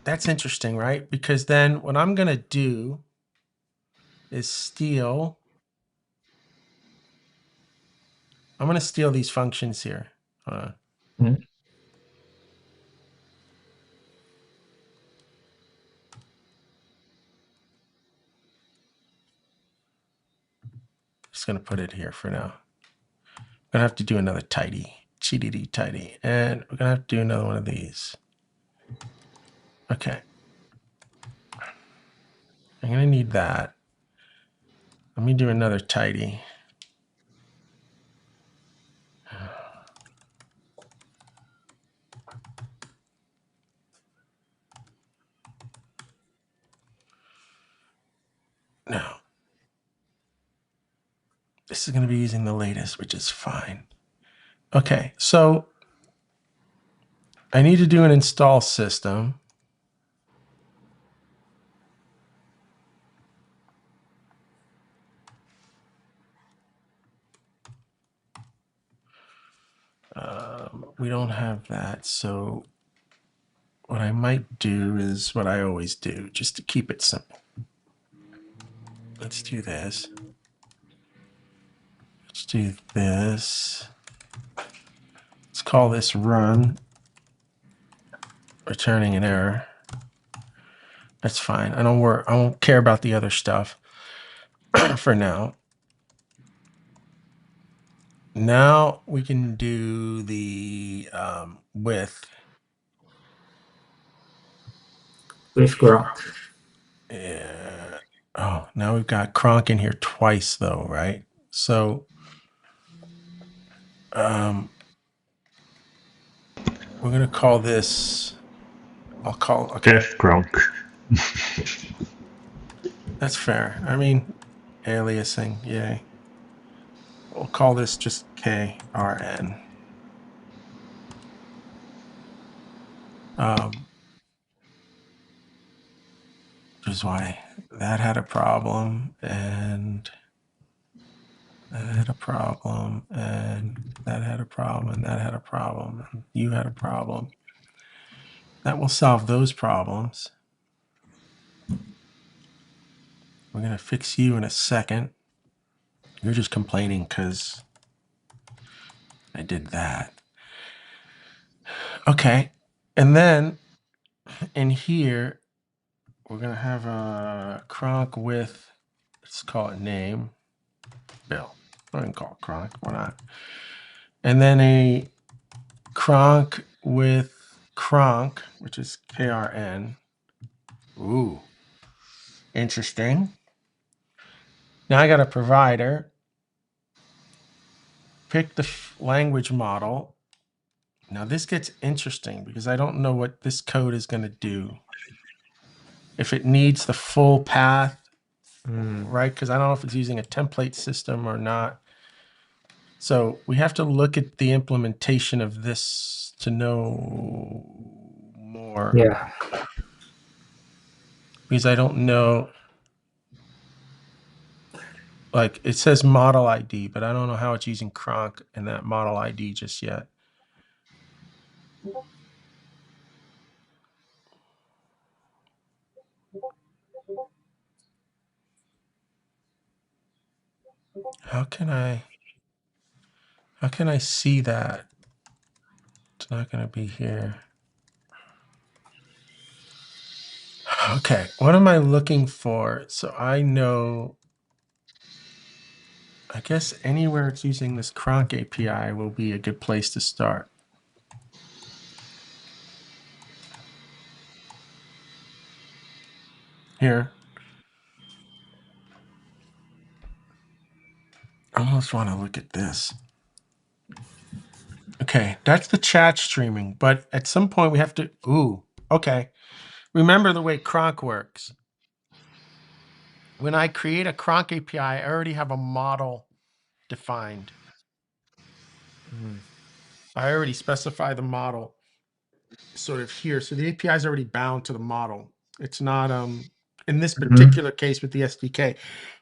Speaker 1: that's interesting, right? Because then what I'm going to do is steal. I'm going to steal these functions here. Just going to put it here for now. I'm going to have to do another tidy, GDD tidy, and we're going to have to do another one of these. Okay. I'm going to need that. Let me do another tidy. Now, this is going to be using the latest, which is fine. Okay, so I need to do an install system. We don't have that, so what I might do is what I always do, just to keep it simple. Let's do this. Let's do this. Let's call this run, returning an error. That's fine. I don't care about the other stuff for now. Now we can do the with
Speaker 4: Cronk.
Speaker 1: Yeah. Oh, now we've got cronk in here twice though, right? So we're gonna call this. Okay.
Speaker 3: F cronk.
Speaker 1: That's fair. Aliasing, yay. We'll call this just KRN. Which is why that had a problem, and that had a problem, and that had a problem, and that had a problem, and you had a problem. That will solve those problems. We're going to fix you in a second. You're just complaining because I did that. Okay. And then in here, we're going to have a cronk with, let's call it name. bill. I can call it cronk. Why not? And then a cronk with cronk, which is KRN. Ooh, interesting. Now I got a provider. Pick the language model. Now this gets interesting because I don't know what this code is going to do. If it needs the full path, right? Because I don't know if it's using a template system or not. So we have to look at the implementation of this to know more.
Speaker 4: Yeah.
Speaker 1: Because I don't know. Like it says model ID, but I don't know how it's using cronk and that model ID just yet. How can I see that? It's not going to be here. Okay, what am I looking for? So I know, I guess anywhere it's using this cronk API will be a good place to start. Here. I almost want to look at this. Okay, that's the chat streaming, but at some point we have to, okay. Remember the way cronk works. When I create a cronk API, I already have a model defined. I already specify the model sort of here. So the API is already bound to the model. It's not, in this particular case with the SDK,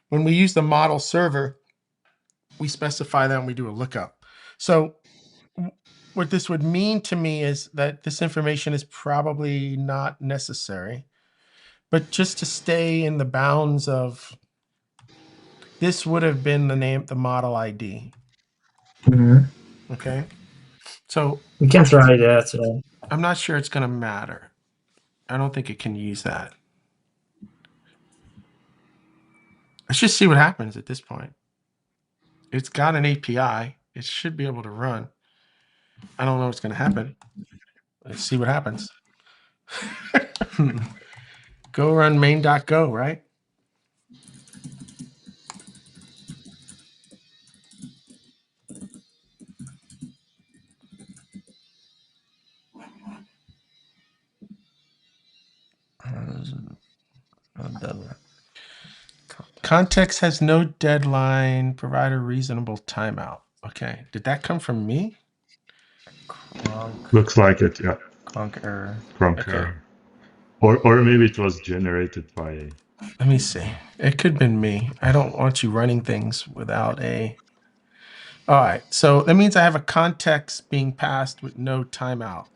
Speaker 1: when we use the model server, we specify that and we do a lookup. So what this would mean to me is that this information is probably not necessary, but just to stay in the bounds of, this would have been the model ID. Okay. So
Speaker 4: we can try that. So.
Speaker 1: I'm not sure it's going to matter. I don't think it can use that. Let's just see what happens at this point. It's got an API. It should be able to run. I don't know what's going to happen. Let's see what happens. Go run main.go, right?
Speaker 2: No deadline.
Speaker 1: Context has no deadline. Provide a reasonable timeout. Okay. Did that come from me?
Speaker 2: Cronk.
Speaker 3: Looks like it, yeah.
Speaker 2: Cronk error.
Speaker 3: Cronk error. Or maybe it was generated by.
Speaker 1: Let me see. It could have been me. I don't want you running things without a. All right. So that means I have a context being passed with no timeout.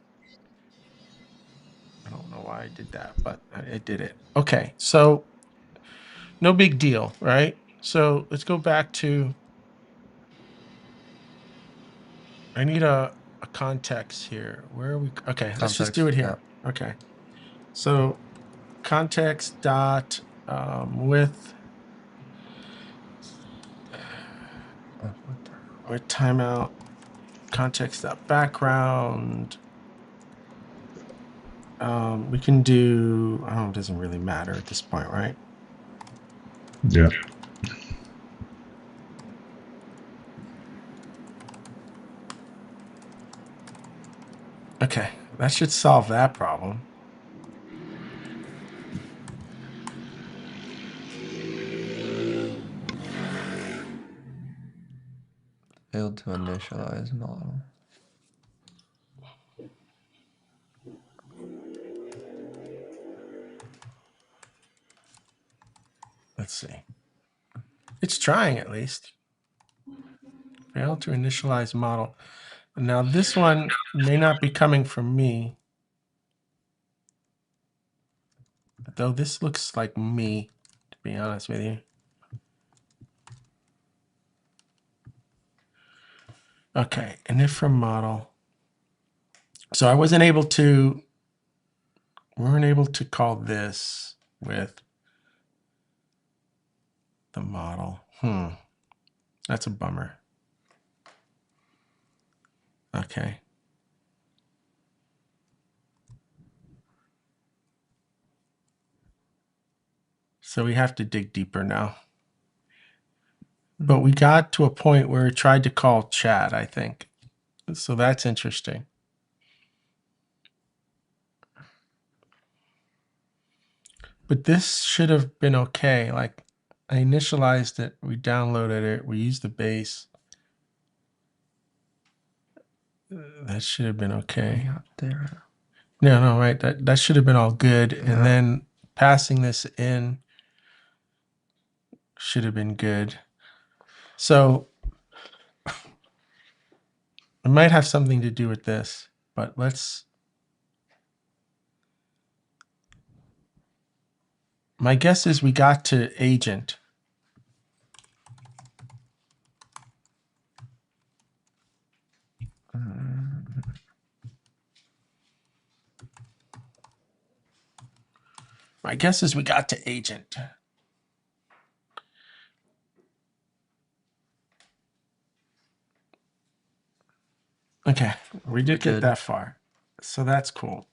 Speaker 1: I don't know why I did that, but I did it. Okay. So no big deal, right? So let's go back to, I need a context here. Where are we? Okay, let's just do it here. Yeah. Okay. So context dot with timeout, context dot background. We can do, I don't know, it doesn't really matter at this point, right?
Speaker 3: Yeah.
Speaker 1: Okay, that should solve that problem.
Speaker 2: Failed to initialize model.
Speaker 1: Let's see. It's trying at least. Failed to initialize model. Now this one may not be coming from me. Though this looks like me, to be honest with you. Okay, init from model. So I wasn't able to, weren't able to call this with the model. That's a bummer. Okay. So we have to dig deeper now. But we got to a point where it tried to call chat, I think. So that's interesting. But this should have been okay. Like, I initialized it, we downloaded it, we used the base. That should have been okay.
Speaker 2: Up there.
Speaker 1: No, right. That should have been all good.
Speaker 2: Yeah.
Speaker 1: And then passing this in should have been good. So it might have something to do with this, but let's. My guess is we got to agent. My guess is we got to agent. Okay, we did get that far. So that's cool.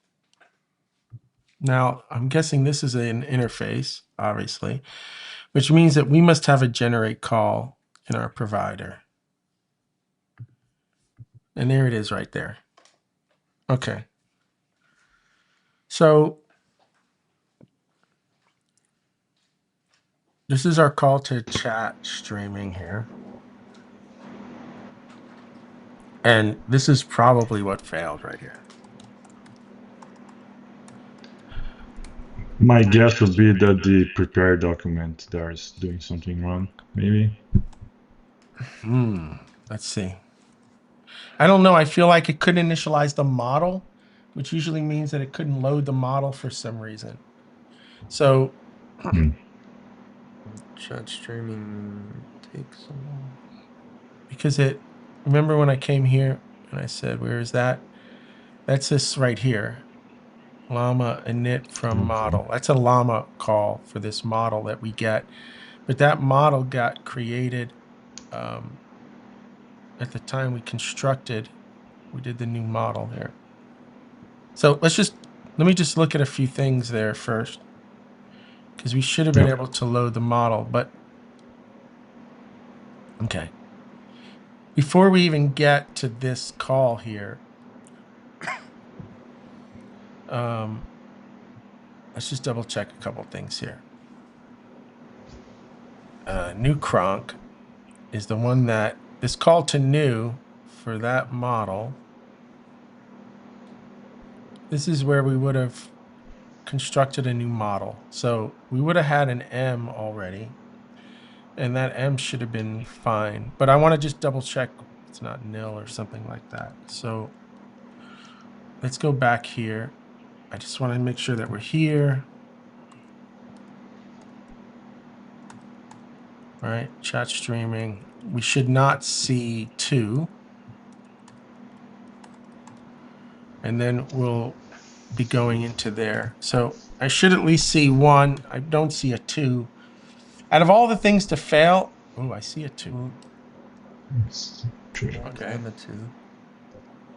Speaker 1: Now, I'm guessing this is an interface, obviously, which means that we must have a generate call in our provider. And there it is right there. Okay. So this is our call to chat streaming here. And this is probably what failed right here.
Speaker 3: My guess would be that the prepare document there is doing something wrong, maybe.
Speaker 1: Let's see. I don't know. I feel like it couldn't initialize the model, which usually means that it couldn't load the model for some reason. So
Speaker 2: chat streaming takes a while.
Speaker 1: Because remember when I came here and I said, where is that? That's this right here. Llama init from model. That's a llama call for this model that we get. But that model got created at the time we constructed. We did the new model here. So let me just look at a few things there first. Because we should have been able to load the model, but okay. Before we even get to this call here, let's just double check a couple things here. New cronk is the one that this call to new for that model. This is where we would have constructed a new model. So we would have had an M already, and that M should have been fine. But I want to just double check it's not nil or something like that. So let's go back here. I just want to make sure that we're here. All right, chat streaming. We should not see 2. And then we'll be going into there. So I should at least see 1. I don't see a 2. Out of all the things to fail, oh, I see a 2. Okay.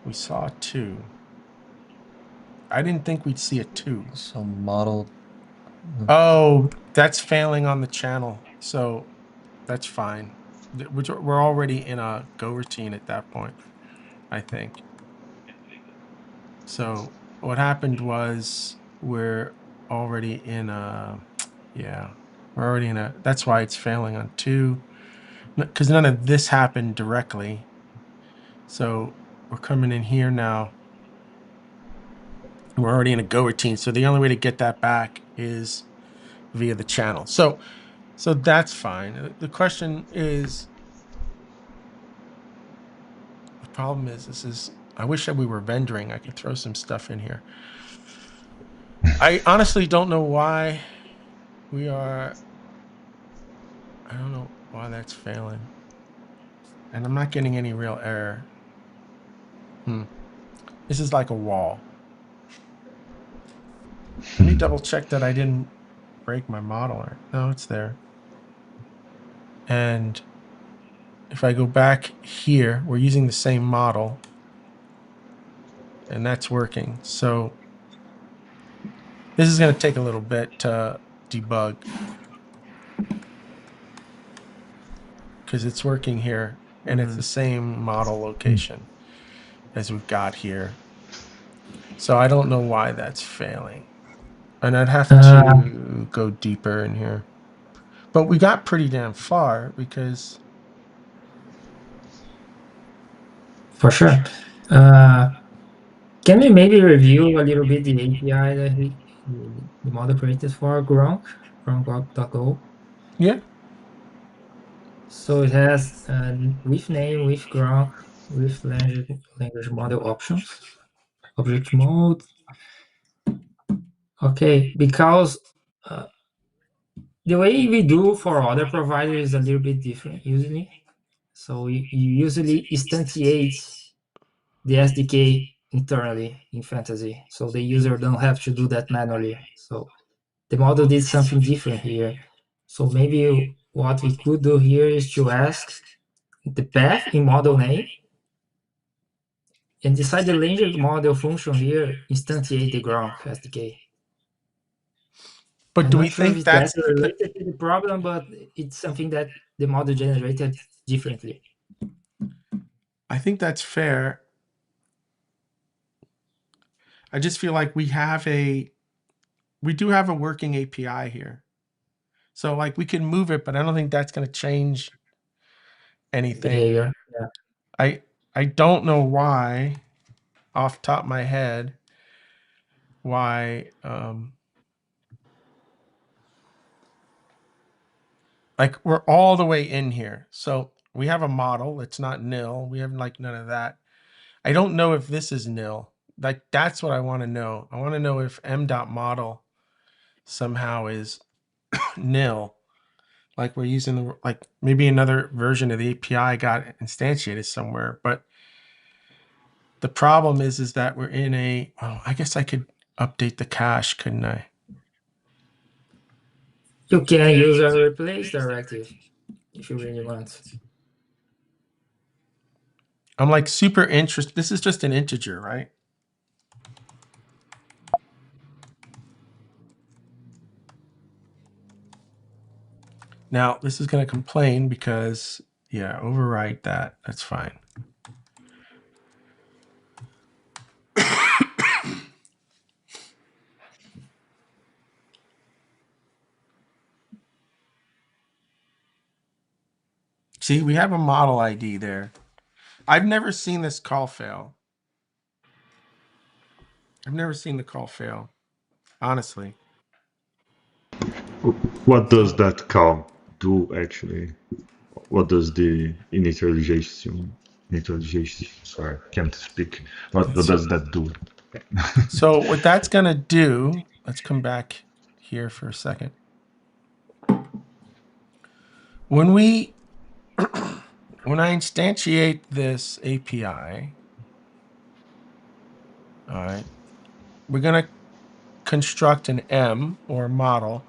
Speaker 1: We saw a 2. I didn't think we'd see a 2.
Speaker 2: So model.
Speaker 1: Oh, that's failing on the channel. So that's fine. We're already in a go routine at that point, I think. So what happened was we're already in a, that's why it's failing on 2, because none of this happened directly. So we're coming in here now. We're already in a go routine. So the only way to get that back is via the channel. So that's fine. The question is, the problem is, I wish that we were vendoring. I could throw some stuff in here. I honestly don't know why we are. I don't know why that's failing. And I'm not getting any real error. This is like a wall. Let me double check that I didn't break my model. No, it's there. And if I go back here, we're using the same model, and that's working. So this is going to take a little bit to debug because it's working here, and it's the same model location as we've got here. So I don't know why that's failing. And I'd have to go deeper in here. But we got pretty damn far because...
Speaker 4: For sure. Can we maybe review a little bit the API that the model created for Gronk.go?
Speaker 1: Yeah.
Speaker 4: So it has with name, with Gronk, with language model options, object mode. Okay, because the way we do for other providers is a little bit different usually. So you usually instantiate the SDK internally in Fantasy, so the user don't have to do that manually. So the model did something different here. So maybe what we could do here is to ask the path in model name and decide the language model function here instantiate the Gronk SDK.
Speaker 1: But
Speaker 4: I'm
Speaker 1: do
Speaker 4: not
Speaker 1: we
Speaker 4: sure
Speaker 1: think
Speaker 4: if
Speaker 1: that's
Speaker 4: that's related to the problem, but it's something that the model generated differently.
Speaker 1: I think that's fair. I just feel like we do have a working API here. So like we can move it, but I don't think that's going to change anything.
Speaker 4: Behavior. Yeah.
Speaker 1: I don't know why, off the top of my head, why like we're all the way in here. So we have a model. It's not nil. We have like none of that. I don't know if this is nil. Like that's what I want to know. I want to know if m.model somehow is nil. Like we're using the, like maybe another version of the API got instantiated somewhere. But the problem is that we're in a, oh, I guess I could update the cache, couldn't I?
Speaker 4: You can use a replace directive if you really want.
Speaker 1: I'm like super interested. This is just an integer, right? Now this is going to complain because, yeah, overwrite that. That's fine. See, we have a model ID there. I've never seen this call fail. I've never seen the call fail, honestly.
Speaker 3: What does that call do actually? What does the initialization, sorry, can't speak. What does that do?
Speaker 1: So what that's going to do, let's come back here for a second. When when I instantiate this API, all right, we're going to construct an M or a model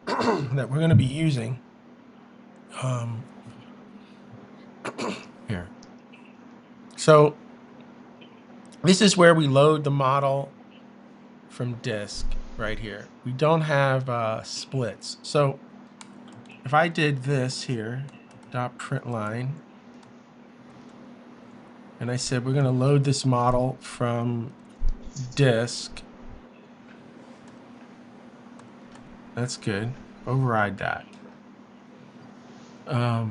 Speaker 1: that we're going to be using here. So this is where we load the model from disk right here. We don't have splits. So if I did this here, .println, and I said we're going to load this model from disk, that's good. Override that. The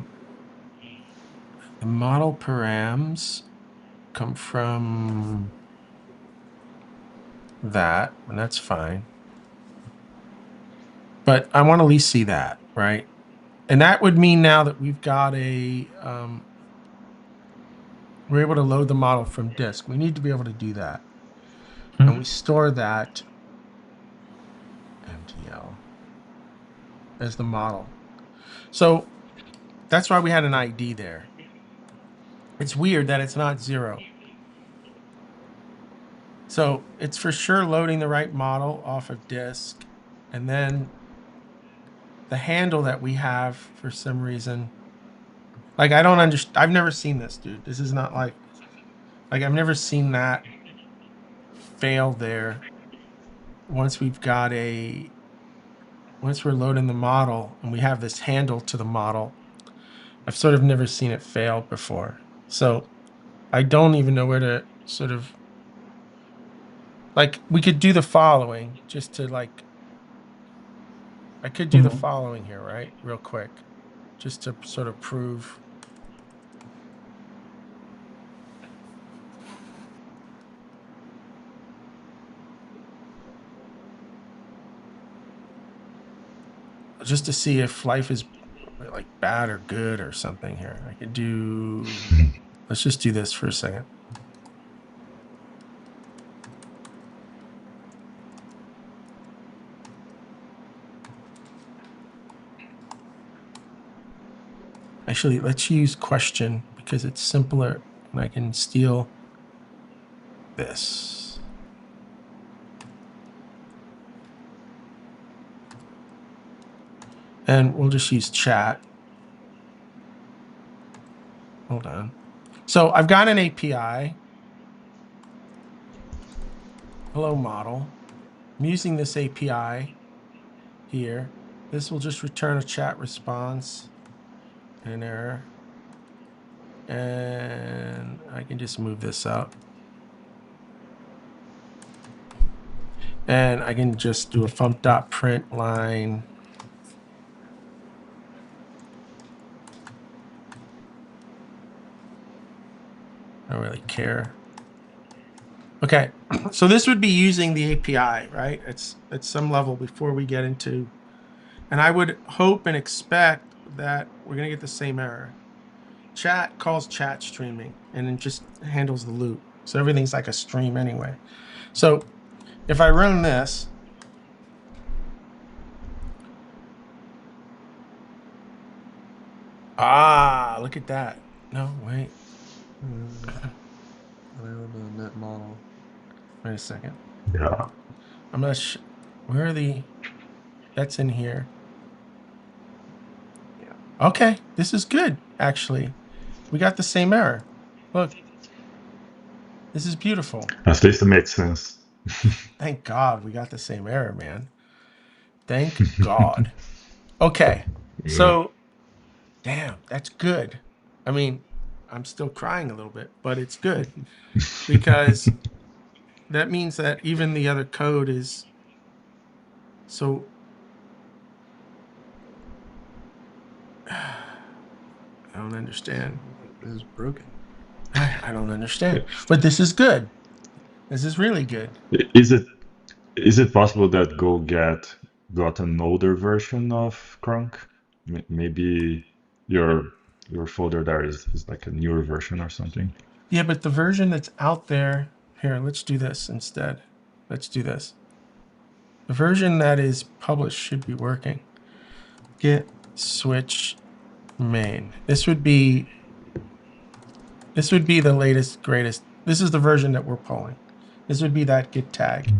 Speaker 1: model params come from that, and that's fine. But I want to at least see that, right? And that would mean now that we've got a, we're able to load the model from disk. We need to be able to do that. And we store that MTL as the model. So that's why we had an ID there. It's weird that it's not 0. So it's for sure loading the right model off of disk. And then the handle that we have for some reason Like, I don't understand. I've never seen this, dude. This is not like I've never seen that fail there. Once we're loading the model and we have this handle to the model, I've sort of never seen it fail before. So I don't even know where to sort of, like, we could do the following just to, like, I could do the following here, right? Real quick, just to sort of prove. Just to see if life is like bad or good or something here. I could do, let's just do this for a second. Actually, let's use question because it's simpler and I can steal this. And we'll just use chat. Hold on. So I've got an API. Hello, model. I'm using this API here. This will just return a chat response and an error. And I can just move this up. And I can just do a func.print line. I don't really care. Okay, so this would be using the API, right? It's at some level before we get into, and I would hope and expect that we're gonna get the same error. Chat calls chat streaming and it just handles the loop. So everything's like a stream anyway. So if I run this, look at that. No, wait.
Speaker 2: The net model.
Speaker 1: Wait a second.
Speaker 3: Yeah.
Speaker 1: I'm not where are the, that's in here. Yeah. Okay, this is good, actually. We got the same error. Look, this is beautiful.
Speaker 3: At least it made sense.
Speaker 1: Thank God we got the same error, man. Thank God. Okay,
Speaker 3: Yeah.
Speaker 1: so, damn, that's good. I mean, I'm still crying a little bit, but it's good because that means that even the other code is, so, I don't understand.
Speaker 2: It is broken.
Speaker 1: I don't understand, but this is good. This is really good.
Speaker 3: Is it possible that Go got an older version of Crunk? Maybe your folder there is like a newer version or something.
Speaker 1: Yeah, but the version that's out there, here, let's do this instead. Let's do this. The version that is published should be working. Git switch main. This would be the latest, greatest. This is the version that we're pulling. This would be that git tag.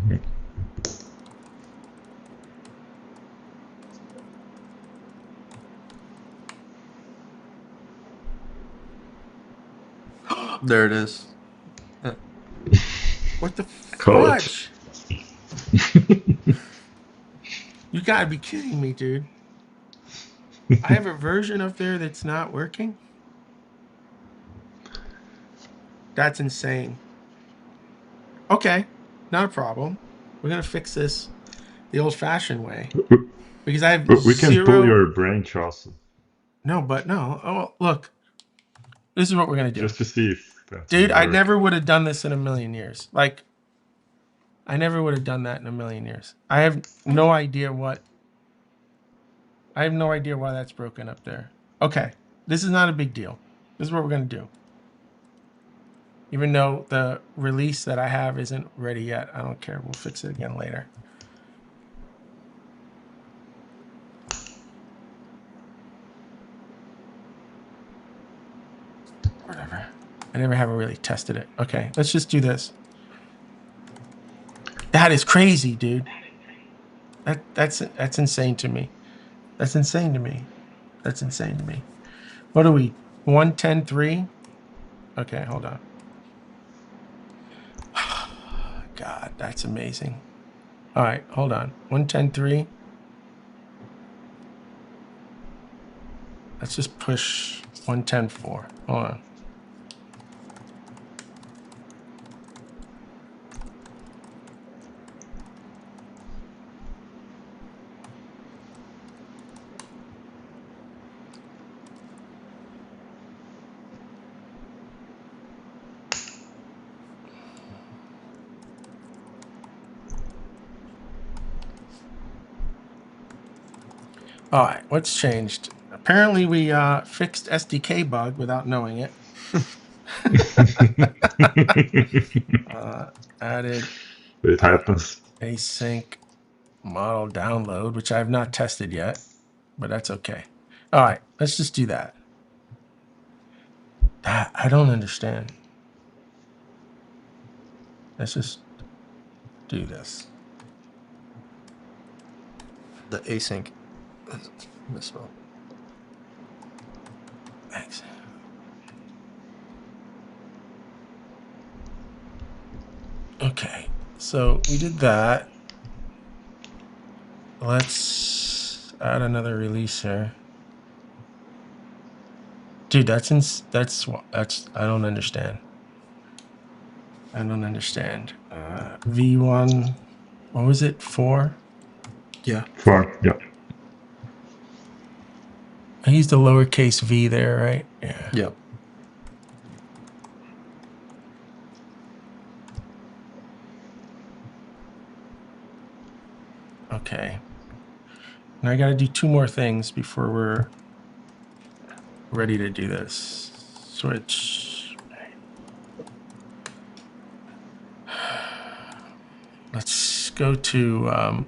Speaker 2: There it is.
Speaker 1: What the
Speaker 3: Call
Speaker 1: fudge? You gotta be kidding me, dude. I have a version up there that's not working? That's insane. Okay, not a problem. We're gonna fix this the old-fashioned way. Because I have
Speaker 3: We can
Speaker 1: zero...
Speaker 3: pull your branch also.
Speaker 1: No, but no. Oh, look. This is what we're going to do.
Speaker 3: Just to see if that
Speaker 1: Dude,
Speaker 3: will
Speaker 1: I
Speaker 3: work.
Speaker 1: never would have done this in a million years. Like, I never would have done that in a million years. I have no idea why that's broken up there. Okay, this is not a big deal. This is what we're going to do. Even though the release that I have isn't ready yet, I don't care. We'll fix it again later. Whatever. I never haven't really tested it. Okay, let's just do this. That is crazy, dude. That's insane to me. That's insane to me. That's insane to me. What 110.3. Okay, hold on. God, that's amazing. All right, hold on. 110.3. Let's just push 110.4. Hold on. All right, what's changed? Apparently, we fixed SDK bug without knowing it. Added
Speaker 3: It happens.
Speaker 1: async model download, which I have not tested yet, but that's okay. All right, let's just do that. I don't understand. Let's just do this.
Speaker 2: The async misspelled.
Speaker 1: Thanks. Okay, so we did that. Let's add another release here. Dude, that's I don't understand. I don't understand. V1, what was it? 4?
Speaker 2: Yeah.
Speaker 3: 4, yeah.
Speaker 1: I used a lowercase v there, right? Yeah.
Speaker 2: Yep.
Speaker 1: Okay. Now I got to do 2 more things before we're ready to do this. Switch. Let's go to,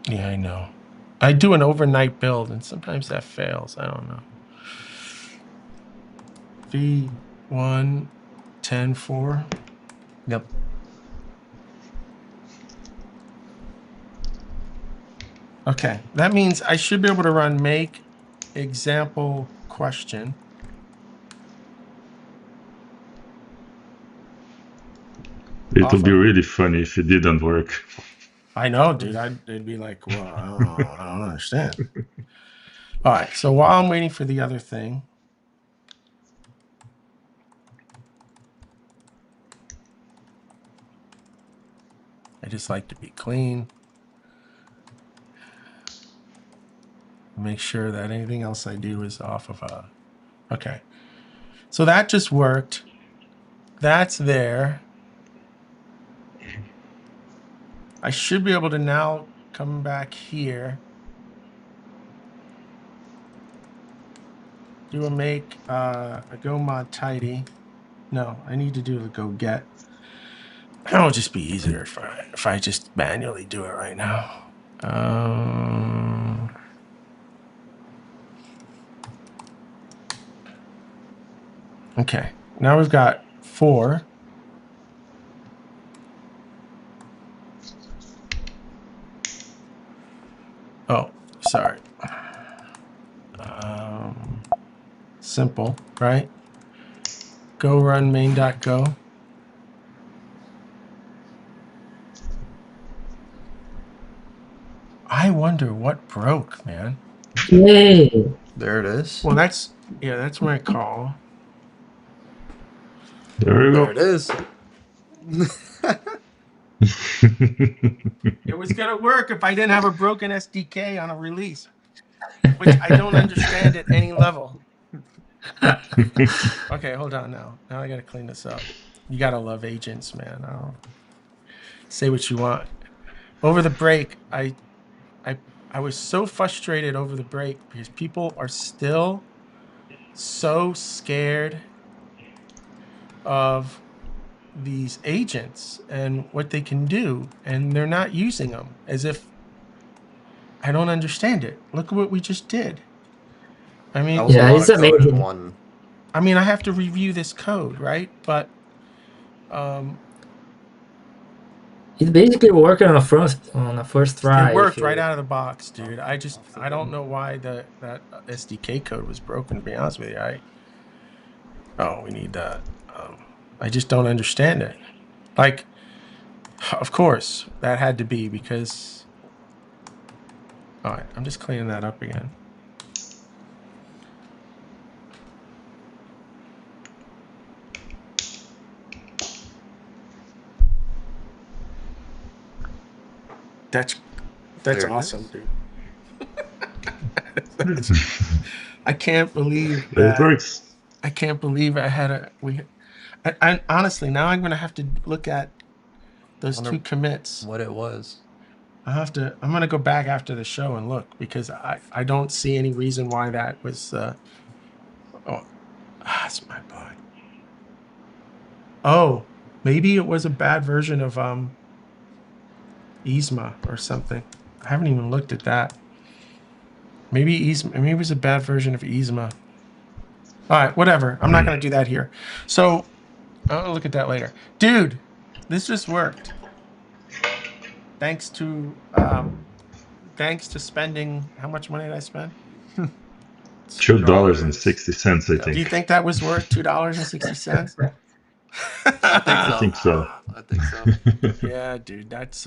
Speaker 1: yeah, I know. I do an overnight build, and sometimes that fails. I don't know. V1 10.4.
Speaker 2: Yep.
Speaker 1: Okay, that means I should be able to run make example question.
Speaker 3: It would be
Speaker 1: Awesome.
Speaker 3: really funny if it didn't work.
Speaker 1: I know, dude. They'd be like, well, I don't understand. All right, so while I'm waiting for the other thing, I just like to be clean. Make sure that anything else I do is off of a... Okay. So that just worked. That's there. I should be able to now come back here. Do a make, a go mod tidy. No, I need to do the go get. It'll just be easier if I just manually do it right now. Okay, now we've got 4. Oh, sorry. Simple, right? Go run main.go. I wonder what broke, man.
Speaker 4: Yay!
Speaker 2: There it is.
Speaker 1: Well, that's my call.
Speaker 3: There you
Speaker 2: There
Speaker 3: go.
Speaker 2: it is.
Speaker 1: It was gonna work if I didn't have a broken SDK on a release, which I don't understand at any level. Okay, hold on now. Now I gotta clean this up. You gotta love agents, man. I'll say what you want. Over the break, I was so frustrated over the break because people are still so scared of these agents and what they can do, and they're not using them, as if I don't understand it. Look at what we just did. I mean,
Speaker 2: That was
Speaker 4: Yeah,
Speaker 2: a lot
Speaker 4: it's
Speaker 2: of code in
Speaker 4: amazing.
Speaker 2: one.
Speaker 1: I mean, I have to review this code, right? But
Speaker 4: It basically worked on a first try.
Speaker 1: It worked right out of the box, dude. I don't know why that SDK code was broken, to be honest with you. We need that. I just don't understand it. Like, of course, that had to be because... All right, I'm just cleaning that up again. That's awesome, dude. I can't believe that.
Speaker 3: It works.
Speaker 1: I can't believe I had I honestly, now I'm going to have to look at those two commits.
Speaker 2: What it was.
Speaker 1: I'm going to go back after the show and look because I don't see any reason why that was, that's my bad. Oh, maybe it was a bad version of, Yzma or something. I haven't even looked at that. Maybe it was a bad version of Yzma. All right, whatever. I'm not going to do that here. So I'll look at that later. Dude, this just worked. Thanks to spending, how much money did I spend?
Speaker 3: $2.60, I think.
Speaker 1: Do you think that was worth $2.60?
Speaker 3: I think so.
Speaker 1: Yeah, dude, that's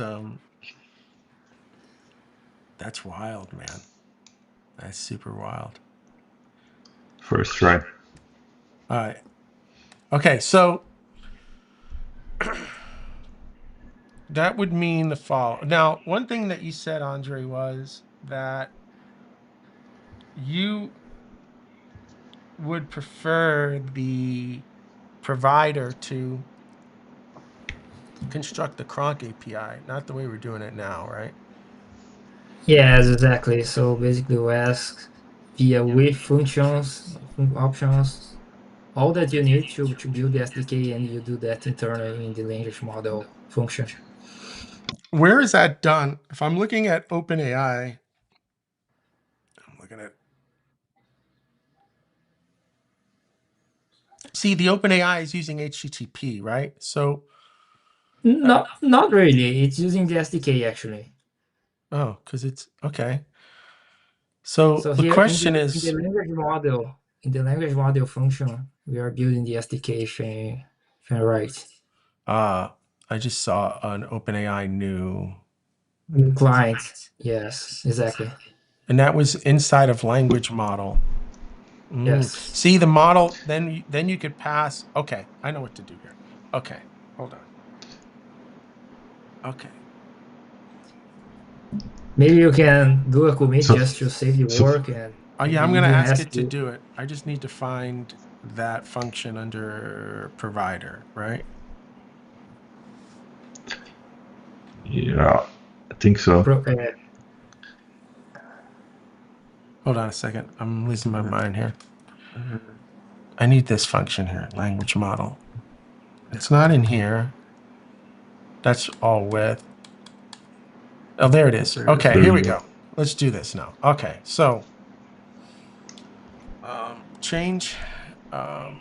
Speaker 1: wild, man. That's super wild.
Speaker 3: First try.
Speaker 1: All right. Okay, so that would mean the follow. Now, one thing that you said, Andre, was that you would prefer the provider to construct the Cronk API, not the way we're doing it now, right?
Speaker 4: Yes, exactly. So basically we ask via with functions, options, all that you need to build the SDK, and you do that internally in the language model function.
Speaker 1: Where is that done? If I'm looking at OpenAI, I'm looking at... See, the OpenAI is using HTTP, right? So...
Speaker 4: Not really. It's using the SDK, actually.
Speaker 1: Oh, because it's... Okay. So the
Speaker 4: here
Speaker 1: question is...
Speaker 4: In the language model function, we are building the SDK chain right.
Speaker 1: I just saw an OpenAI new
Speaker 4: client. Yes, exactly.
Speaker 1: And that was inside of language model.
Speaker 4: Yes.
Speaker 1: See the model, then you could pass. Okay, I know what to do here. Okay, hold on. Okay.
Speaker 4: Maybe you can do a commit just to save the work. And
Speaker 1: yeah, I'm going to ask it to do it. I just need to find that function under provider, right?
Speaker 3: Yeah, I think so.
Speaker 1: Hold on a second. I'm losing my mind here. I need this function here, language model. It's not in here. That's all with. Oh, there it is. Okay, here we go. Let's do this now. Okay, so change the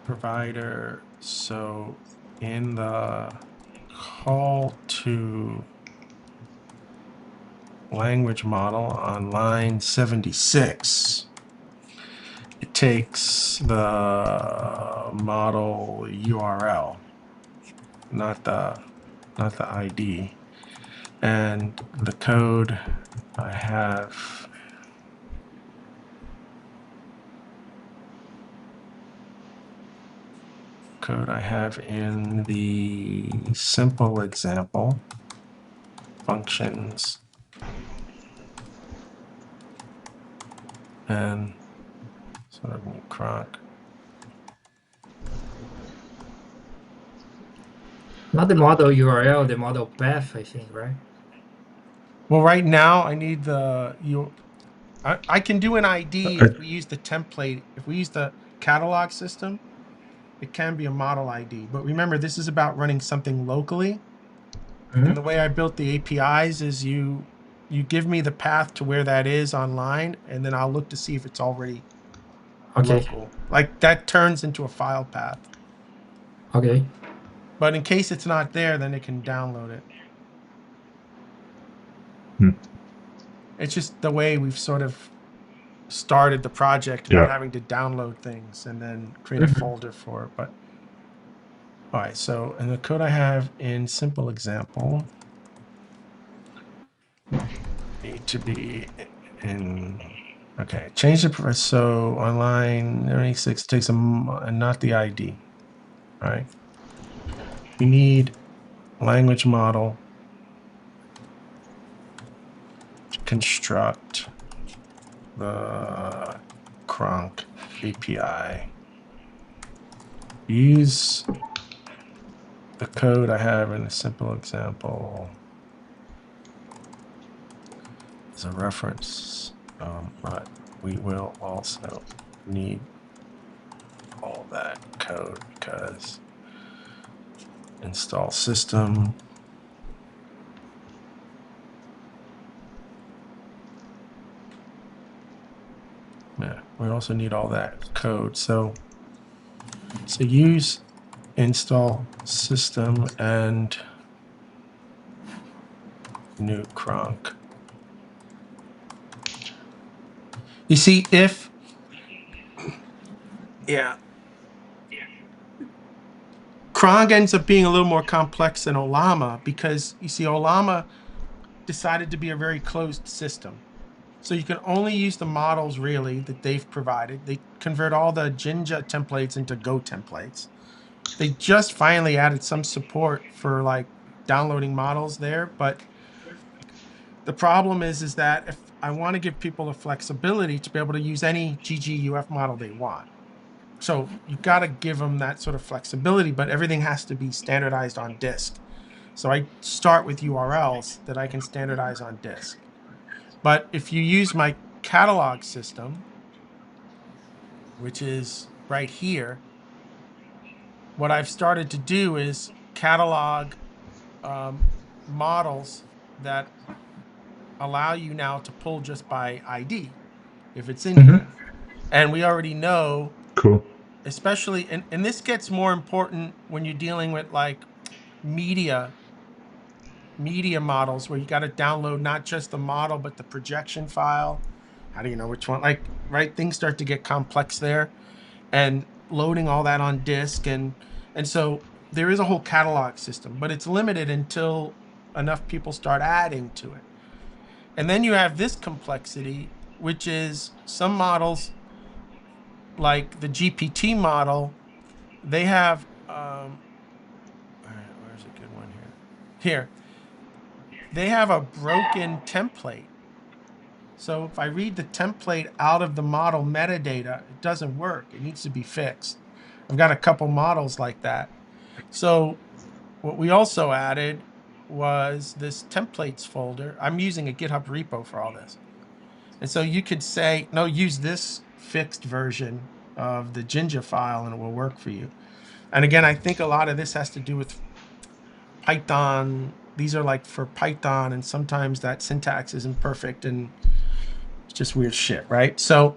Speaker 1: provider. So in the call to language model on line 76, it takes the model URL, not the ID, and the code I have. In the simple example functions and sort of Cronk.
Speaker 4: Not the model URL, the model path, I think, right?
Speaker 1: Well, right now I need the I can do an ID if we use the template. If we use the catalog system, it can be a model ID. But remember, this is about running something locally. And the way I built the APIs is you give me the path to where that is online, and then I'll look to see if it's already local. Like that turns into a file path.
Speaker 4: Okay.
Speaker 1: But in case it's not there, then they can download it. It's just the way we've sort of started the project, not having to download things and then create a folder for it. But all right, so in the code I have in simple example need to be in, okay, change the, so online 96 takes a, not the ID, right? We need language model to construct the Cronk API. Use the code I have in a simple example as a reference, but we will also need all that code because install system. Yeah, we also need all that code. So use install system and new Cronk. You see, if, yeah, Cronk ends up being a little more complex than Ollama because you see, Ollama decided to be a very closed system. So you can only use the models really that they've provided. They convert all the Jinja templates into Go templates. They just finally added some support for like downloading models there, but the problem is that if I want to give people the flexibility to be able to use any GGUF model they want. So you've got to give them that sort of flexibility, but everything has to be standardized on disk. So I start with URLs that I can standardize on disk. But if you use my catalog system, which is right here, what I've started to do is catalog models that allow you now to pull just by ID if it's in here. And we already know, especially, and this gets more important when you're dealing with like media models where you got to download not just the model, but the projection file. How do you know which one? Like, right, things start to get complex there. And loading all that on disk. And so there is a whole catalog system, but it's limited until enough people start adding to it. And then you have this complexity, which is some models like the GPT model, they have, all right, where's a good one here? They have a broken template. So if I read the template out of the model metadata, it doesn't work. It needs to be fixed. I've got a couple models like that. So what we also added was this templates folder. I'm using a GitHub repo for all this. And so you could say, no, use this fixed version of the Jinja file and it will work for you. And again, I think a lot of this has to do with Python. These are like for Python, and sometimes that syntax isn't perfect and it's just weird shit, right? So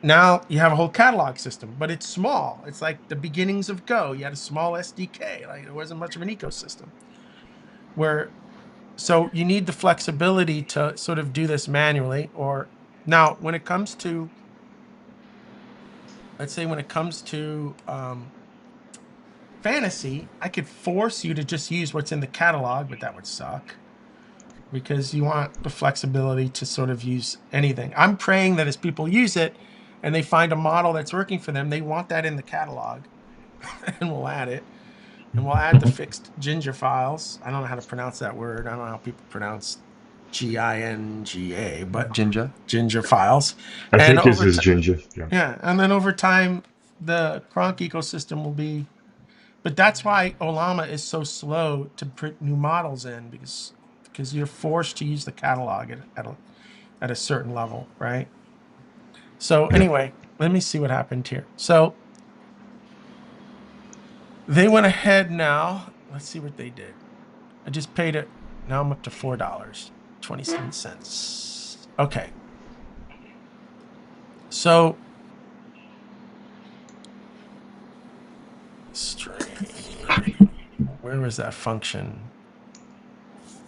Speaker 1: now you have a whole catalog system, but it's small. It's like the beginnings of Go. You had a small SDK, like there wasn't much of an ecosystem. So you need the flexibility to sort of do this manually. Or now when it comes to, let's say when it comes to fantasy, I could force you to just use what's in the catalog, but that would suck because you want the flexibility to sort of use anything. I'm praying that as people use it and they find a model that's working for them, they want that in the catalog and we'll add it. And we'll add the fixed Jinja files. I don't know how to pronounce that word. I don't know how people pronounce Ginga, but Jinja files.
Speaker 3: I think it's just Jinja.
Speaker 1: Yeah, and then over time, the Cronk ecosystem will be. But that's why Ollama is so slow to put new models in because you're forced to use the catalog at a certain level, right? So anyway, let me see what happened here. So they went ahead now. Let's see what they did. I just paid it. Now I'm up to $4.27. Okay. So string Where was that function?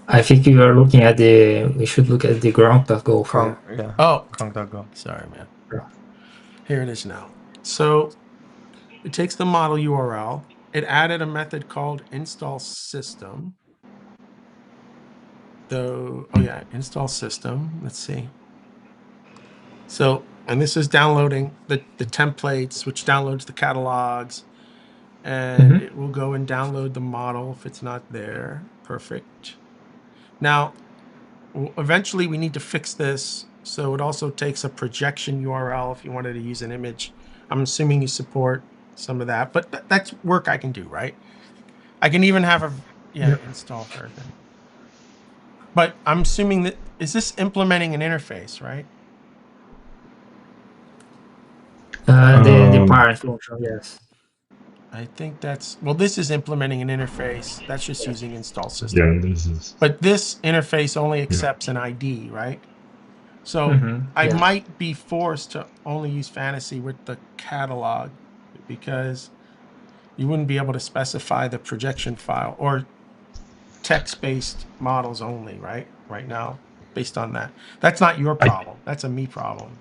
Speaker 4: I think you are looking at we should look at the ground.go file.
Speaker 2: Yeah.
Speaker 1: Oh,
Speaker 2: Conk.go.
Speaker 1: sorry, man.
Speaker 4: Yeah.
Speaker 1: Here it is now. So it takes the model URL. It added a method called install system. Install system. Let's see. So, and this is downloading the templates, which downloads the catalogs, and it will go and download the model if it's not there. Perfect. Now, eventually we need to fix this. So it also takes a projection URL if you wanted to use an image. I'm assuming you support some of that, but that's work I can do, right? I can even have install version. But I'm assuming that, is this implementing an interface, right?
Speaker 4: The parent function, yes.
Speaker 1: I think this is implementing an interface. That's just using install system.
Speaker 3: Yeah, this is.
Speaker 1: But this interface only accepts an ID, right? So I might be forced to only use Fantasy with the catalog because you wouldn't be able to specify the projection file or text-based models only, right? Right now, based on that. That's not your problem. That's a me problem.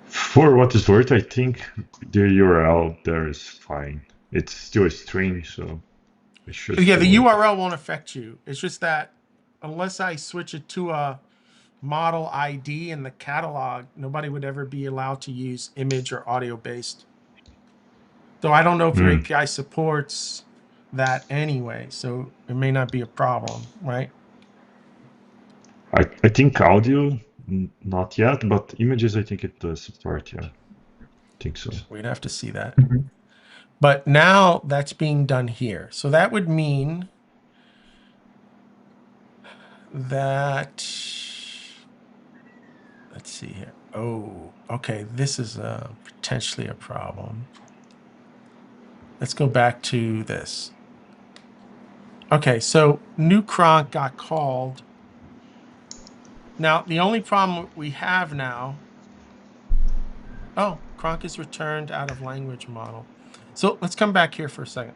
Speaker 3: For what it's worth, I think the URL there is fine. It's still a string, so it should.
Speaker 1: Yeah, the URL won't affect you. It's just that unless I switch it to a model ID in the catalog, nobody would ever be allowed to use image or audio based. So I don't know if your API supports that anyway, so it may not be a problem, right?
Speaker 3: I think audio, not yet, but images, I think it does support, yeah. I think so.
Speaker 1: We'd have to see that. But now that's being done here. So that would mean that, let's see here. Oh, okay, this is potentially a problem. Let's go back to this. Okay, so new cronk got called. Now, the only problem we have now, cronk is returned out of language model. So let's come back here for a second.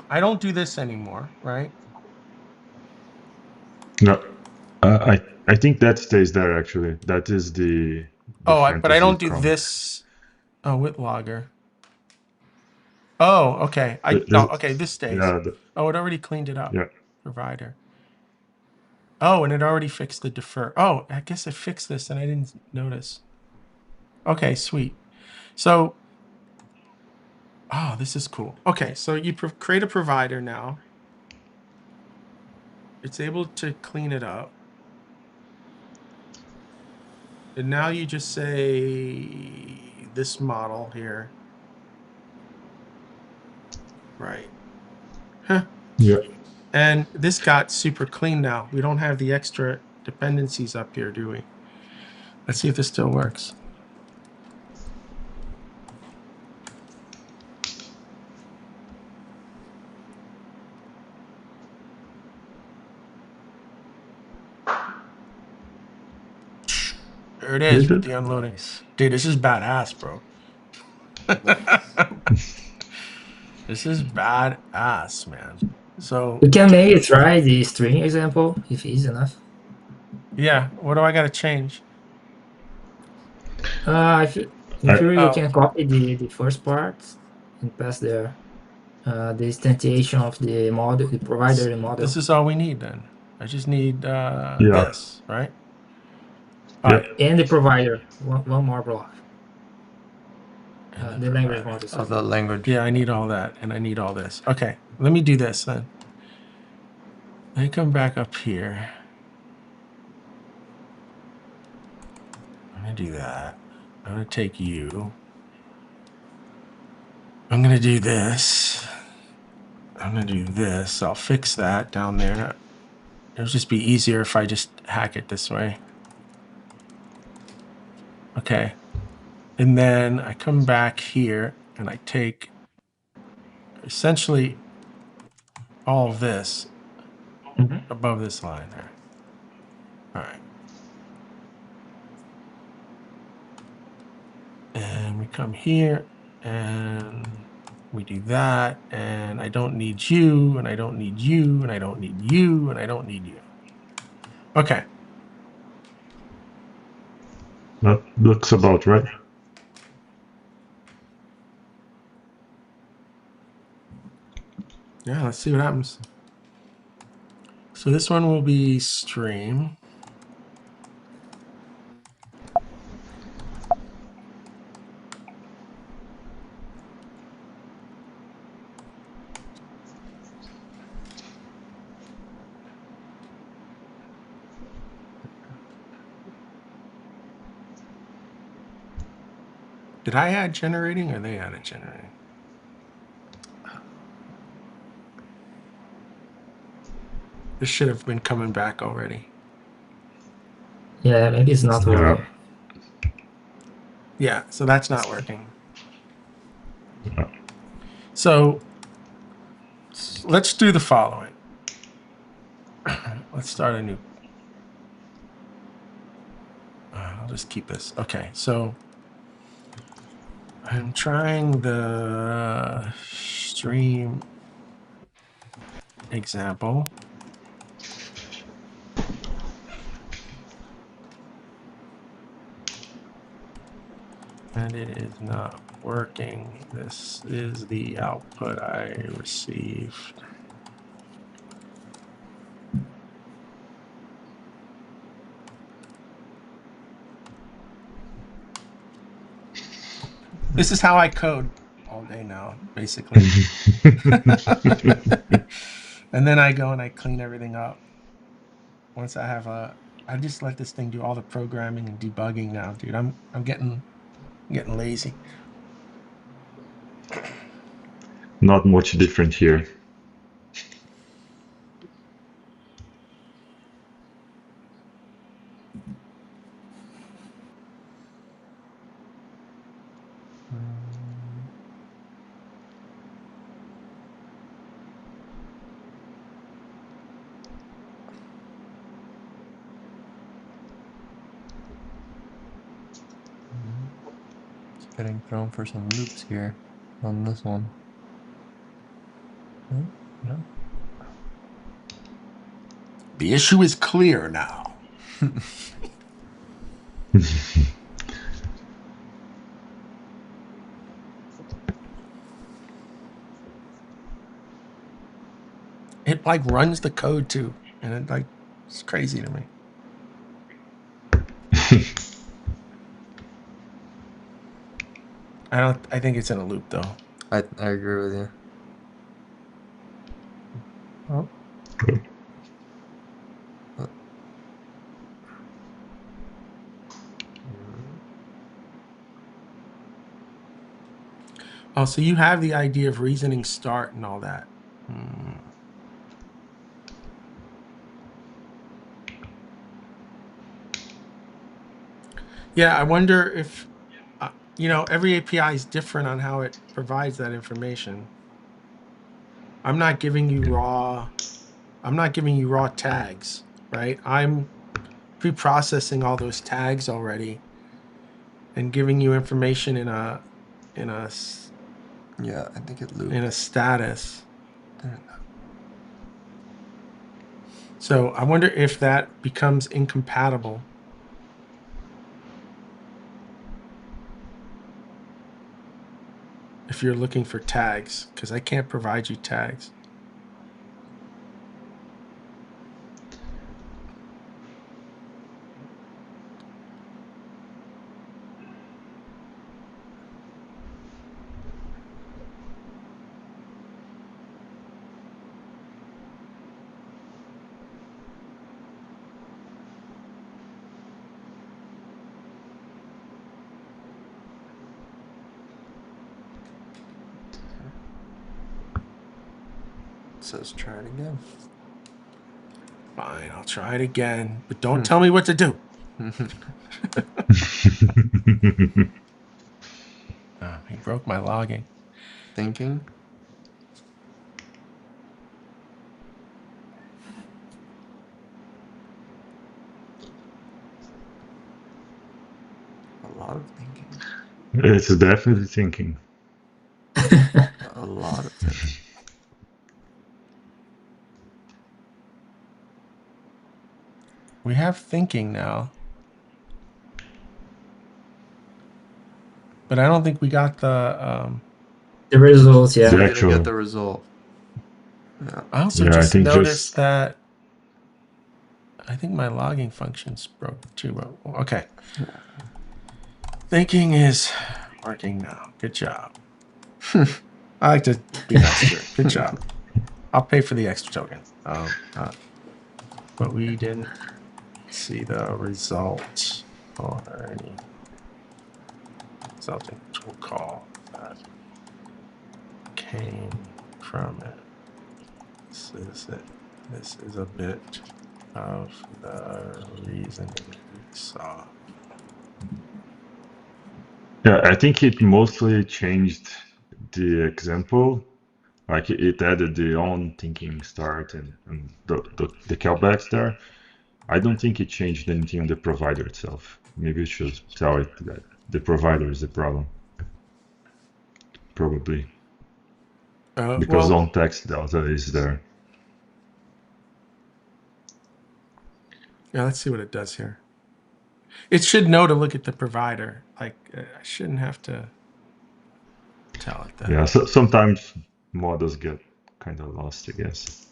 Speaker 1: I don't do this anymore, right?
Speaker 3: No, I think that stays there actually. That is the
Speaker 1: but I don't do
Speaker 3: cronk.
Speaker 1: this. Oh, with logger. Oh, okay. This stays.
Speaker 3: Yeah,
Speaker 1: it already cleaned it up.
Speaker 3: Yeah.
Speaker 1: Provider. Oh, and it already fixed the defer. Oh, I guess I fixed this and I didn't notice. Okay, sweet. So, this is cool. Okay, so you create a provider now. It's able to clean it up. And now you just say this model here. Right. Huh.
Speaker 3: Yeah.
Speaker 1: And this got super clean now. We don't have the extra dependencies up here, do we? Let's see if this still works. There it is with the unloading. Dude, this is badass, bro. This is badass, man. So
Speaker 4: you can maybe try the string example if easy enough.
Speaker 1: Yeah, what do I got to change?
Speaker 4: In theory, you can copy the first part and pass there the instantiation of the model, the provider, the model.
Speaker 1: This is all we need then. I just need this, right?
Speaker 3: All right.
Speaker 4: And the provider, one more block. The language model.
Speaker 2: The language.
Speaker 1: Yeah, I need all that, and I need all this. Okay, let me do this then. Let me come back up here. I'm going to do that. I'm going to take you. I'm going to do this. I'm going to do this. I'll fix that down there. It'll just be easier if I just hack it this way. Okay. And then I come back here and I take essentially all of this above this line there. All right. And we come here and We do that, and I don't need you, and I don't need you, and I don't need you, and I don't need you. Okay.
Speaker 3: That looks about right.
Speaker 1: Yeah, let's see what happens. So this one will be stream. Did I add generating or they added generating? This should have been coming back already.
Speaker 4: Yeah, maybe it's not working.
Speaker 1: Yeah, so that's not working.
Speaker 3: Yeah.
Speaker 1: So let's do the following. Let's start a new. I'll just keep this. Okay, so I'm trying the stream example. And it is not working. This is the output I received. This is how I code all day now, basically. And then I go and I clean everything up. Once I have I just let this thing do all the programming and debugging now, dude. I'm getting lazy.
Speaker 3: Not much different here.
Speaker 2: It's getting thrown for some loops here on this one. No.
Speaker 1: The issue is clear now. It like runs the code too, and it like it's crazy to me. I think it's in a loop though.
Speaker 2: I agree with you. Oh.
Speaker 1: Oh, so you have the idea of reasoning start and all that. Yeah, I wonder if, every API is different on how it provides that information. I'm not giving you raw tags, right? I'm pre-processing all those tags already and giving you information in a
Speaker 2: Yeah, I think it looped.
Speaker 1: in a status. So I wonder if that becomes incompatible. If you're looking for tags, because I can't provide you tags.
Speaker 2: It says try it again.
Speaker 1: Fine, I'll try it again, but don't tell me what to do. He broke my logging.
Speaker 2: Thinking. A lot of thinking.
Speaker 3: It's definitely thinking.
Speaker 2: A lot of it.
Speaker 1: We have thinking now. But I don't think we got the
Speaker 4: results, yeah.
Speaker 2: We
Speaker 3: The
Speaker 2: didn't
Speaker 3: actual-
Speaker 2: get the result. Yeah.
Speaker 1: I also
Speaker 3: Yeah, I
Speaker 1: just
Speaker 3: think
Speaker 1: noticed
Speaker 3: just-
Speaker 1: that I think my logging function's broke too. Okay. Thinking is working now. Good job. I like to be nice to it. Good job. I'll pay for the extra token. But we didn't see the result or any resulting tool call that came from it. This is it. This is a bit of the reasoning we saw.
Speaker 3: Yeah, I think it mostly changed the example. Like it added the on thinking start and the callbacks there. I don't think it changed anything on the provider itself. Maybe it should tell it that the provider is the problem. Probably. Because
Speaker 1: Well,
Speaker 3: on text delta is there.
Speaker 1: yeah, let's see what it does here. It should know to look at the provider. Like, I shouldn't have to tell it that.
Speaker 3: Yeah, so sometimes models get kind of lost, I guess.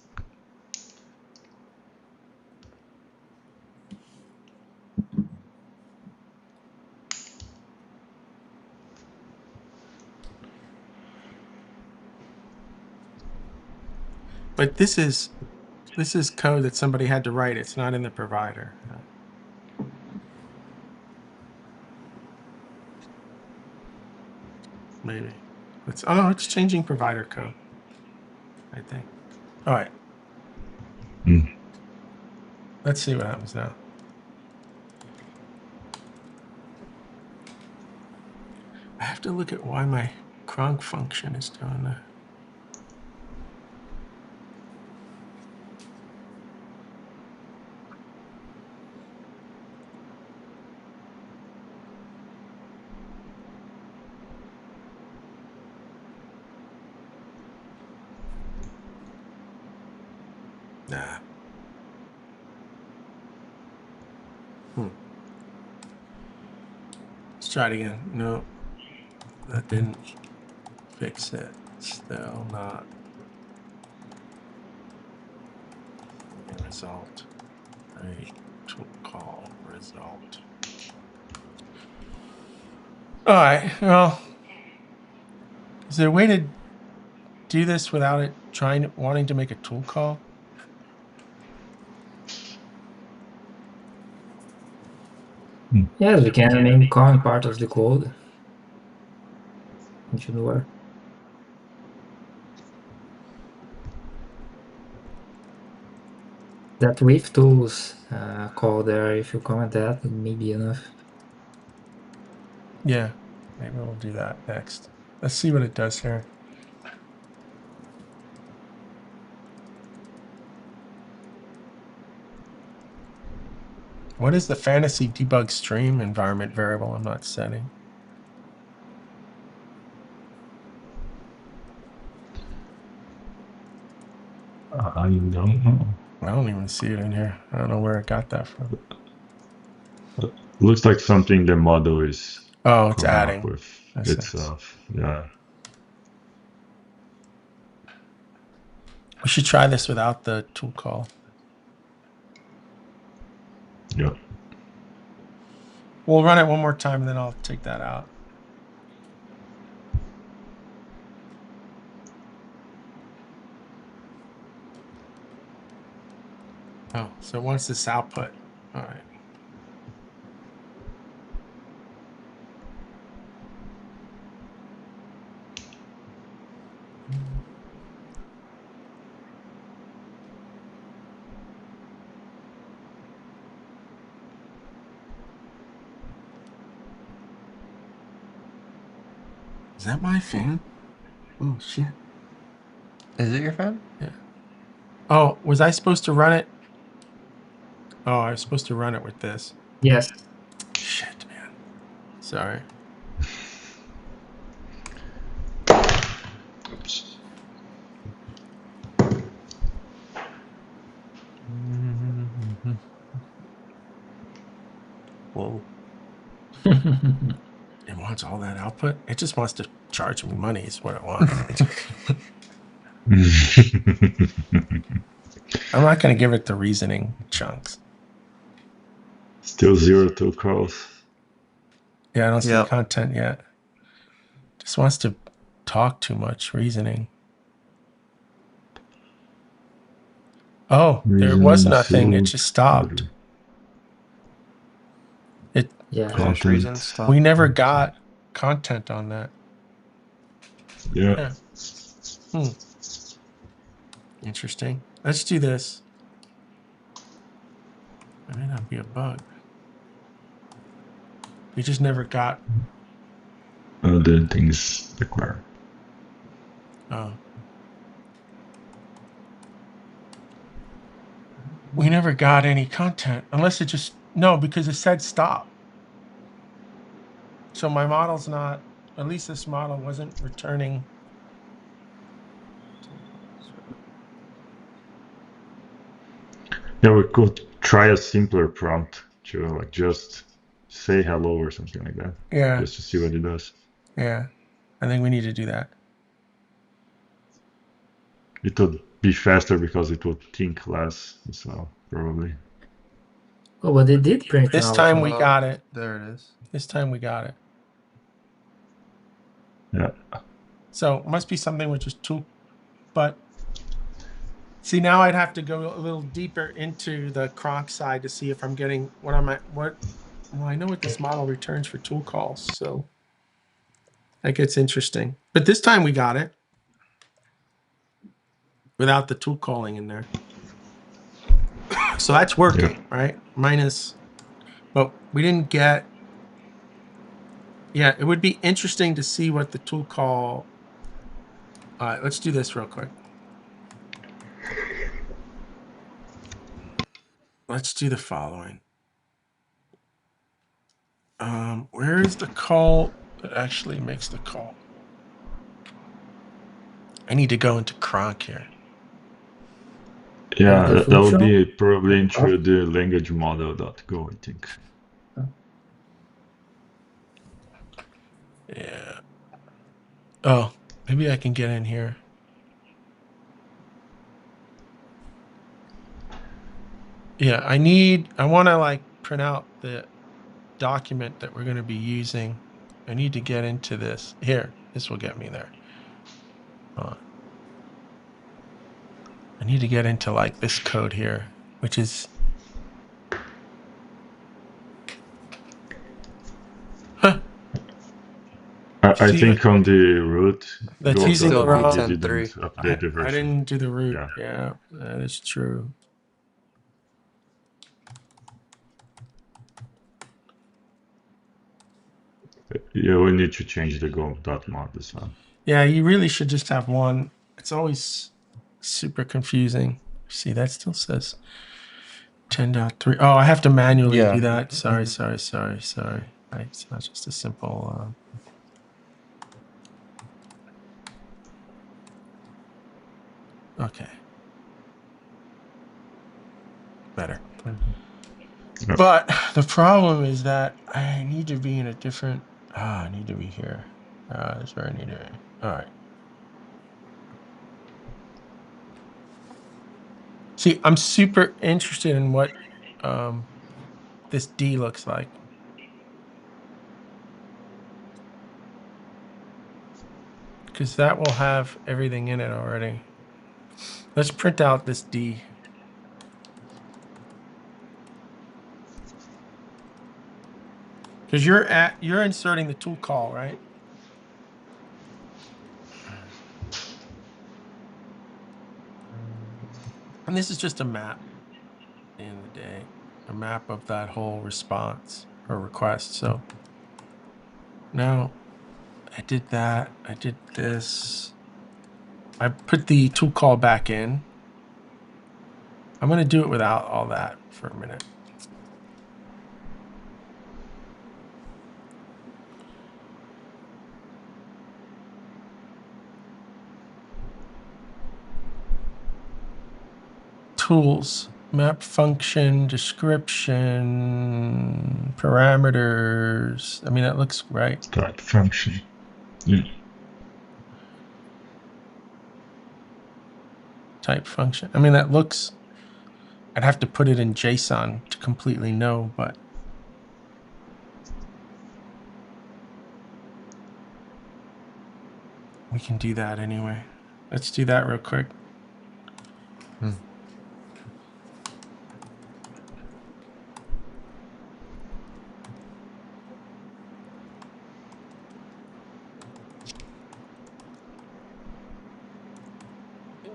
Speaker 1: But this is code that somebody had to write. It's not in the provider. Maybe. It's changing provider code, I think. All right. Let's see what happens now. I have to look at why my cronk function is doing that. Nah. Let's try it again. No, that didn't fix it. Still not the result. Right. Tool call result. All right. Well, is there a way to do this without it wanting to make a tool call?
Speaker 4: Yes, we can name calling part of the code. It should work. That with tools call there, if you comment that, it may be enough.
Speaker 1: Yeah, maybe we'll do that next. Let's see what it does here. What is the fantasy debug stream environment variable I'm not setting?
Speaker 3: I don't know.
Speaker 1: I don't even see it in here. I don't know where it got that from.
Speaker 3: Looks like something the model is
Speaker 1: Oh, it's
Speaker 3: coming
Speaker 1: adding.
Speaker 3: up with
Speaker 1: That's
Speaker 3: itself. Yeah.
Speaker 1: We should try this without the tool call.
Speaker 3: Yeah.
Speaker 1: We'll run it one more time and then I'll take that out. Oh, so it wants this output. All right. Is that my fan? Oh, shit.
Speaker 2: Is it your fan?
Speaker 1: Yeah. Oh, was I supposed to run it? Oh, I was supposed to run it with this.
Speaker 4: Yes.
Speaker 1: Shit, man. Sorry.
Speaker 3: Oops.
Speaker 1: It wants all that output. It just wants to charge me money is what it wants. I'm not going to give it the reasoning chunks.
Speaker 3: Still 0 tool calls.
Speaker 1: Yeah, I don't see content yet. Just wants to talk too much reasoning. Oh, there was nothing. It just stopped. We never got content on that.
Speaker 3: Yeah.
Speaker 1: Interesting. Let's do this. It may not be a bug. We just never got
Speaker 3: other things required.
Speaker 1: Oh. We never got any content unless it just because it said stop. So my model's not, at least this model wasn't returning.
Speaker 3: Yeah, we could try a simpler prompt to like just say hello or something like that.
Speaker 1: Yeah.
Speaker 3: Just to see what it does.
Speaker 1: Yeah. I think we need to do that.
Speaker 3: It would be faster because it would think less, so probably.
Speaker 4: Oh, but it did print
Speaker 1: This
Speaker 4: out.
Speaker 1: time we got it.
Speaker 2: There it is.
Speaker 1: This time we got it.
Speaker 3: Yeah.
Speaker 1: So it must be something which is too, but see, now I'd have to go a little deeper into the cronk side to see if I'm getting well, I know what this model returns for tool calls, so that gets interesting. But this time we got it without the tool calling in there. So that's working, right? Minus, but we didn't get, it would be interesting to see what the tool call, all right, let's do this real quick. Let's do the following. Where is the call that actually makes the call? I need to go into cronk here.
Speaker 3: Yeah, that would be probably into the language model.go, I think.
Speaker 1: Yeah. Oh, maybe I can get in here. Yeah, I want to like print out the document that we're going to be using. I need to get into this. Here, this will get me there. I need to get into like this code here, which is
Speaker 3: I think on the root,
Speaker 1: that's using the wrong.
Speaker 3: Didn't update the version.
Speaker 1: I didn't do the root. Yeah, that is true.
Speaker 3: Yeah, we need to change the go.mod this one.
Speaker 1: Yeah, you really should just have one. It's always super confusing. See, that still says 10.3. Oh, I have to manually do that. Sorry. It's not just a simple. Okay. Better. But the problem is that I need to be in a different. I need to be here. That's where I need to be. All right. See, I'm super interested in what this D looks like. Because that will have everything in it already. Let's print out this D. Because you're inserting the tool call, right? And this is just a map at the end of the day. A map of that whole response or request. So now I did that. I did this. I put the tool call back in. I'm going to do it without all that for a minute. Tools. Map function, description, parameters. I mean, that looks right.
Speaker 3: Type function. Yeah.
Speaker 1: Type function. I mean, that looks... I'd have to put it in JSON to completely know, but... we can do that anyway. Let's do that real quick.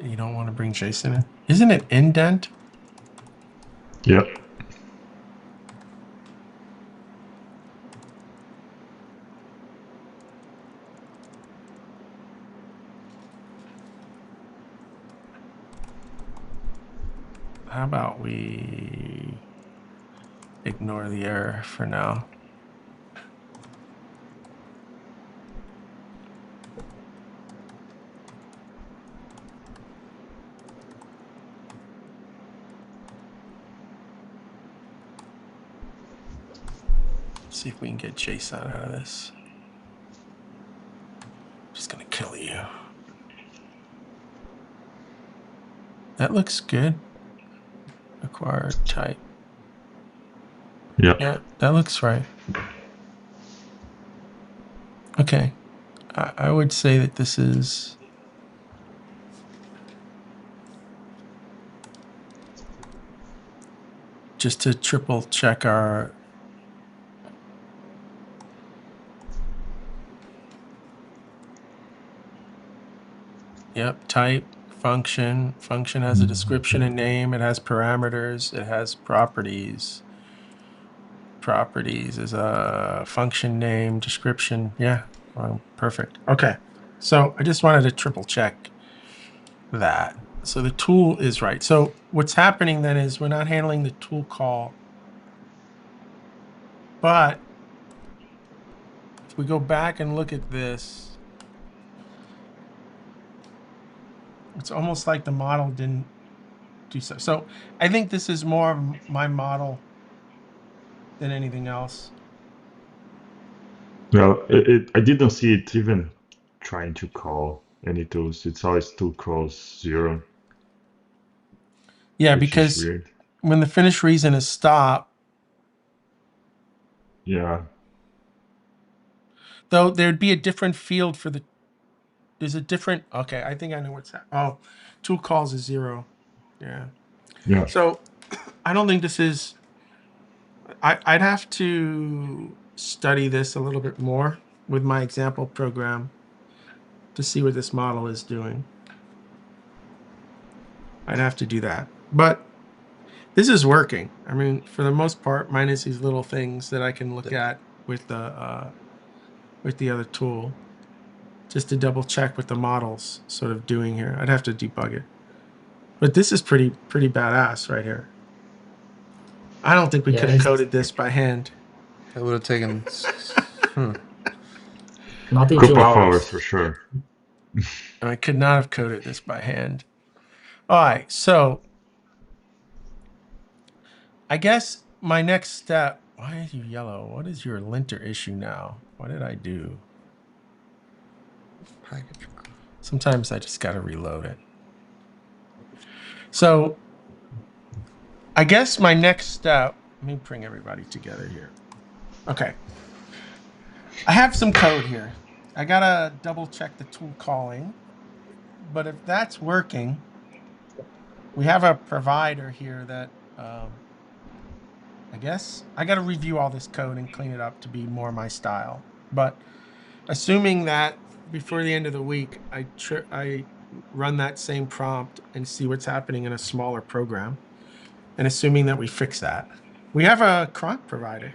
Speaker 1: You don't want to bring JSON in. Isn't it indent?
Speaker 3: Yep.
Speaker 1: How about we ignore the error for now? See if we can get JSON out of this. Just gonna kill you. That looks good. Acquire type.
Speaker 3: Yep.
Speaker 1: Yeah, that looks right. Okay. I would say that this is... just to triple check our... Yep, type, function. Function has a description and name. It has parameters. It has properties. Properties is a function name, description. Yeah, well, perfect. Okay, so I just wanted to triple check that. So the tool is right. So what's happening then is we're not handling the tool call. But if we go back and look at this, it's almost like the model didn't do so. So I think this is more of my model than anything else.
Speaker 3: Well, I didn't see it even trying to call any tools. It's always tool calls 0.
Speaker 1: Yeah, because when the finish reason is stop.
Speaker 3: Yeah.
Speaker 1: Though there'd be a different field for the... there's a different... okay, I think I know what's happening. Oh, tool calls is 0. Yeah.
Speaker 3: Yeah.
Speaker 1: So I don't think this is... I'd have to study this a little bit more with my example program to see what this model is doing. I'd have to do that. But this is working. I mean, for the most part, minus these little things that I can look at with the other tool, just to double check what the model's sort of doing here. I'd have to debug it. But this is pretty badass right here. I don't think we could have coded this by hand.
Speaker 2: That would have taken
Speaker 4: not in
Speaker 3: couple
Speaker 4: 2
Speaker 3: of
Speaker 4: hours
Speaker 3: hours for sure.
Speaker 1: I could not have coded this by hand. All right, so I guess my next step... why are you yellow? What is your linter issue now? What did I do? Sometimes I just got to reload it. So I guess my next step... let me bring everybody together here. Okay. I have some code here. I got to double check the tool calling. But if that's working, we have a provider here that... I guess I got to review all this code and clean it up to be more my style. But assuming that before the end of the week, I run that same prompt and see what's happening in a smaller program, and assuming that we fix that, we have a cronk provider.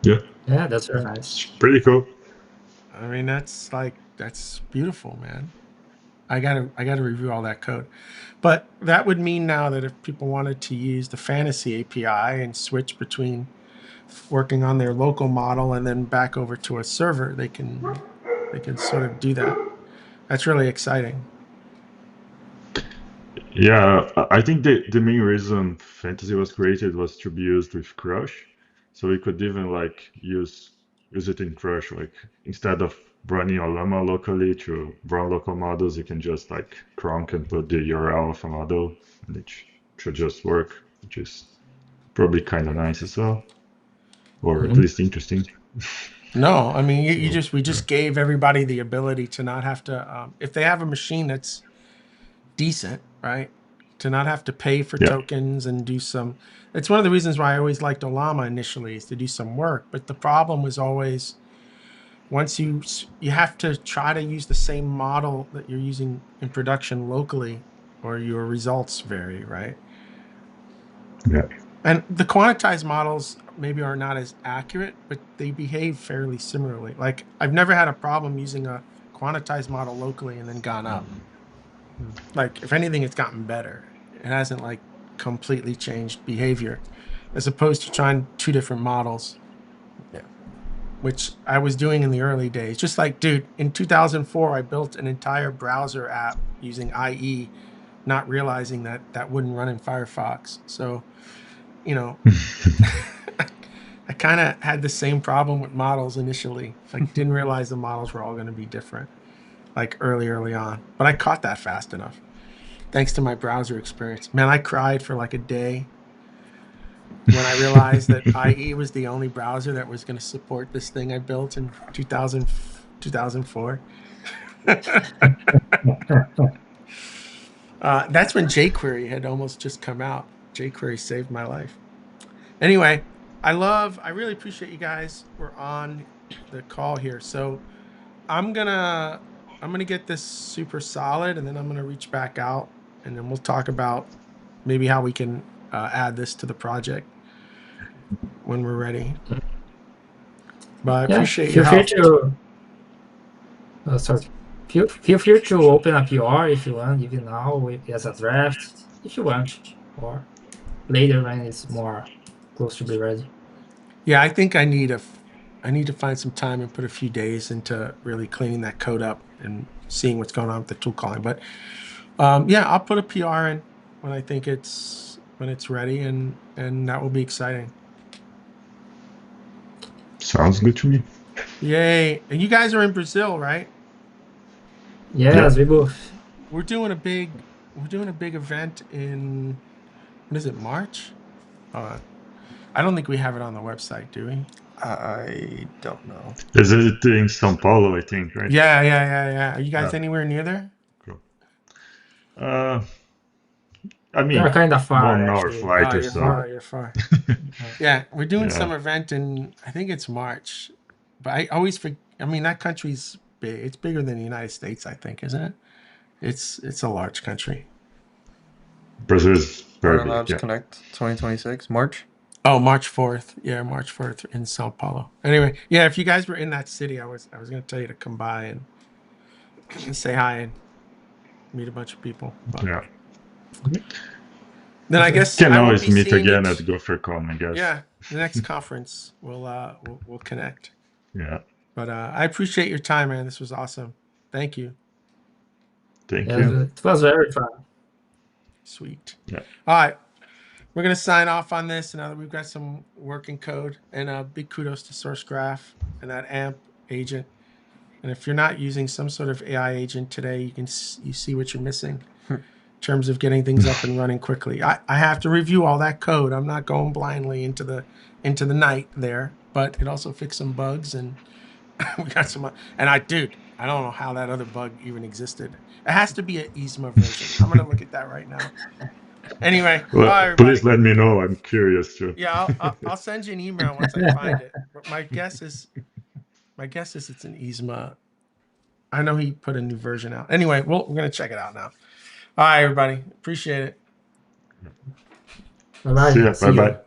Speaker 3: Yeah.
Speaker 4: Yeah, that's very nice.
Speaker 3: Pretty cool.
Speaker 1: I mean, that's beautiful, man. I gotta review all that code. But that would mean now that if people wanted to use the Fantasy API and switch between working on their local model and then back over to a server, they can sort of do that. That's really exciting.
Speaker 3: Yeah, I think the main reason Fantasy was created was to be used with Crush. So we could even like use it in Crush, like instead of running a llama locally to run local models, you can just like cronk and put the URL of a model, and it should just work, which is probably kind of nice as well, or at least interesting.
Speaker 1: No, I mean,
Speaker 3: So,
Speaker 1: we just gave everybody the ability to not have to, if they have a machine that's decent, right, to not have to pay for
Speaker 3: yeah,
Speaker 1: tokens and do some. It's one of the reasons why I always liked Olama initially, is to do some work. But the problem was always, once you have to try to use the same model that you're using in production locally, or your results vary, right?
Speaker 3: yeah.
Speaker 1: And the quantized models maybe are not as accurate, but they behave fairly similarly. Like, I've never had a problem using a quantized model locally and then gone up. Like, if anything, it's gotten better. It hasn't like completely changed behavior, as opposed to trying two different models.
Speaker 2: Yeah.
Speaker 1: Which I was doing in the early days. Just like, dude, in 2004, I built an entire browser app using IE, not realizing that that wouldn't run in Firefox. So, you know, I kind of had the same problem with models initially. Like, didn't realize the models were all going to be different, like early on. But I caught that fast enough, thanks to my browser experience. Man, I cried for like a day when I realized that IE was the only browser that was going to support this thing I built in 2004. That's when jQuery had almost just come out. jQuery saved my life. Anyway, I really appreciate you guys. We're on the call here. So I'm gonna get this super solid, and then I'm gonna reach back out, and then we'll talk about maybe how we can add this to the project when we're ready. But I appreciate your help.
Speaker 4: Feel free to open a PR if you want, even now as a draft, if you want, or later when it's more close to be ready.
Speaker 1: Yeah, I think I need to find some time and put a few days into really cleaning that code up and seeing what's going on with the tool calling. But yeah, I'll put a PR in when I think it's ready, and that will be exciting.
Speaker 3: Sounds good to me.
Speaker 1: Yay! And you guys are in Brazil, right?
Speaker 4: Yes, we both.
Speaker 1: We're doing a big event in, what is it, March? I don't think we have it on the website, do we?
Speaker 2: I don't know.
Speaker 3: Is it in São Paulo, I think, right?
Speaker 1: Yeah. Are you guys anywhere near there?
Speaker 3: Cool. I mean,
Speaker 4: they're kind of far.
Speaker 3: 1 hour
Speaker 4: Actually.
Speaker 3: flight or so.
Speaker 1: You're far. Yeah, we're doing some event in, I think it's March, but I always forget. I mean, that country's big. It's bigger than the United States, I think, isn't it? It's a large country.
Speaker 3: Brazil is very
Speaker 2: Ardan Labs
Speaker 3: big. Yeah.
Speaker 2: Connect 2026 March.
Speaker 1: Oh, March 4th. Yeah, March 4th in São Paulo. Anyway, yeah, if you guys were in that city, I was going to tell you to come by and say hi and meet a bunch of people. But
Speaker 3: Yeah.
Speaker 1: then I guess
Speaker 3: Can
Speaker 1: I will
Speaker 3: always
Speaker 1: be
Speaker 3: meet
Speaker 1: seeing
Speaker 3: again
Speaker 1: it.
Speaker 3: at GopherCon, I guess.
Speaker 1: Yeah, the next conference we'll connect.
Speaker 3: Yeah.
Speaker 1: But I appreciate your time, man. This was awesome. Thank you.
Speaker 3: Thank you.
Speaker 4: It was very fun.
Speaker 1: Sweet.
Speaker 3: Yeah.
Speaker 1: All right. We're going to sign off on this now that we've got some working code. And big kudos to SourceGraph and that AMP agent. And if you're not using some sort of AI agent today, you see what you're missing in terms of getting things up and running quickly. I have to review all that code. I'm not going blindly into the night there, but it also fixed some bugs, and we got some. And I don't know how that other bug even existed. It has to be an ISMA version. I'm going to look at that right now. Anyway,
Speaker 3: Well, please let me know. I'm curious too.
Speaker 1: Yeah, I'll send you an email once I find it. But my guess is it's an ISMA. I know he put a new version out. Anyway, we're gonna check it out now. All right, everybody. Appreciate it.
Speaker 4: Bye-bye.
Speaker 3: See ya. Bye-bye.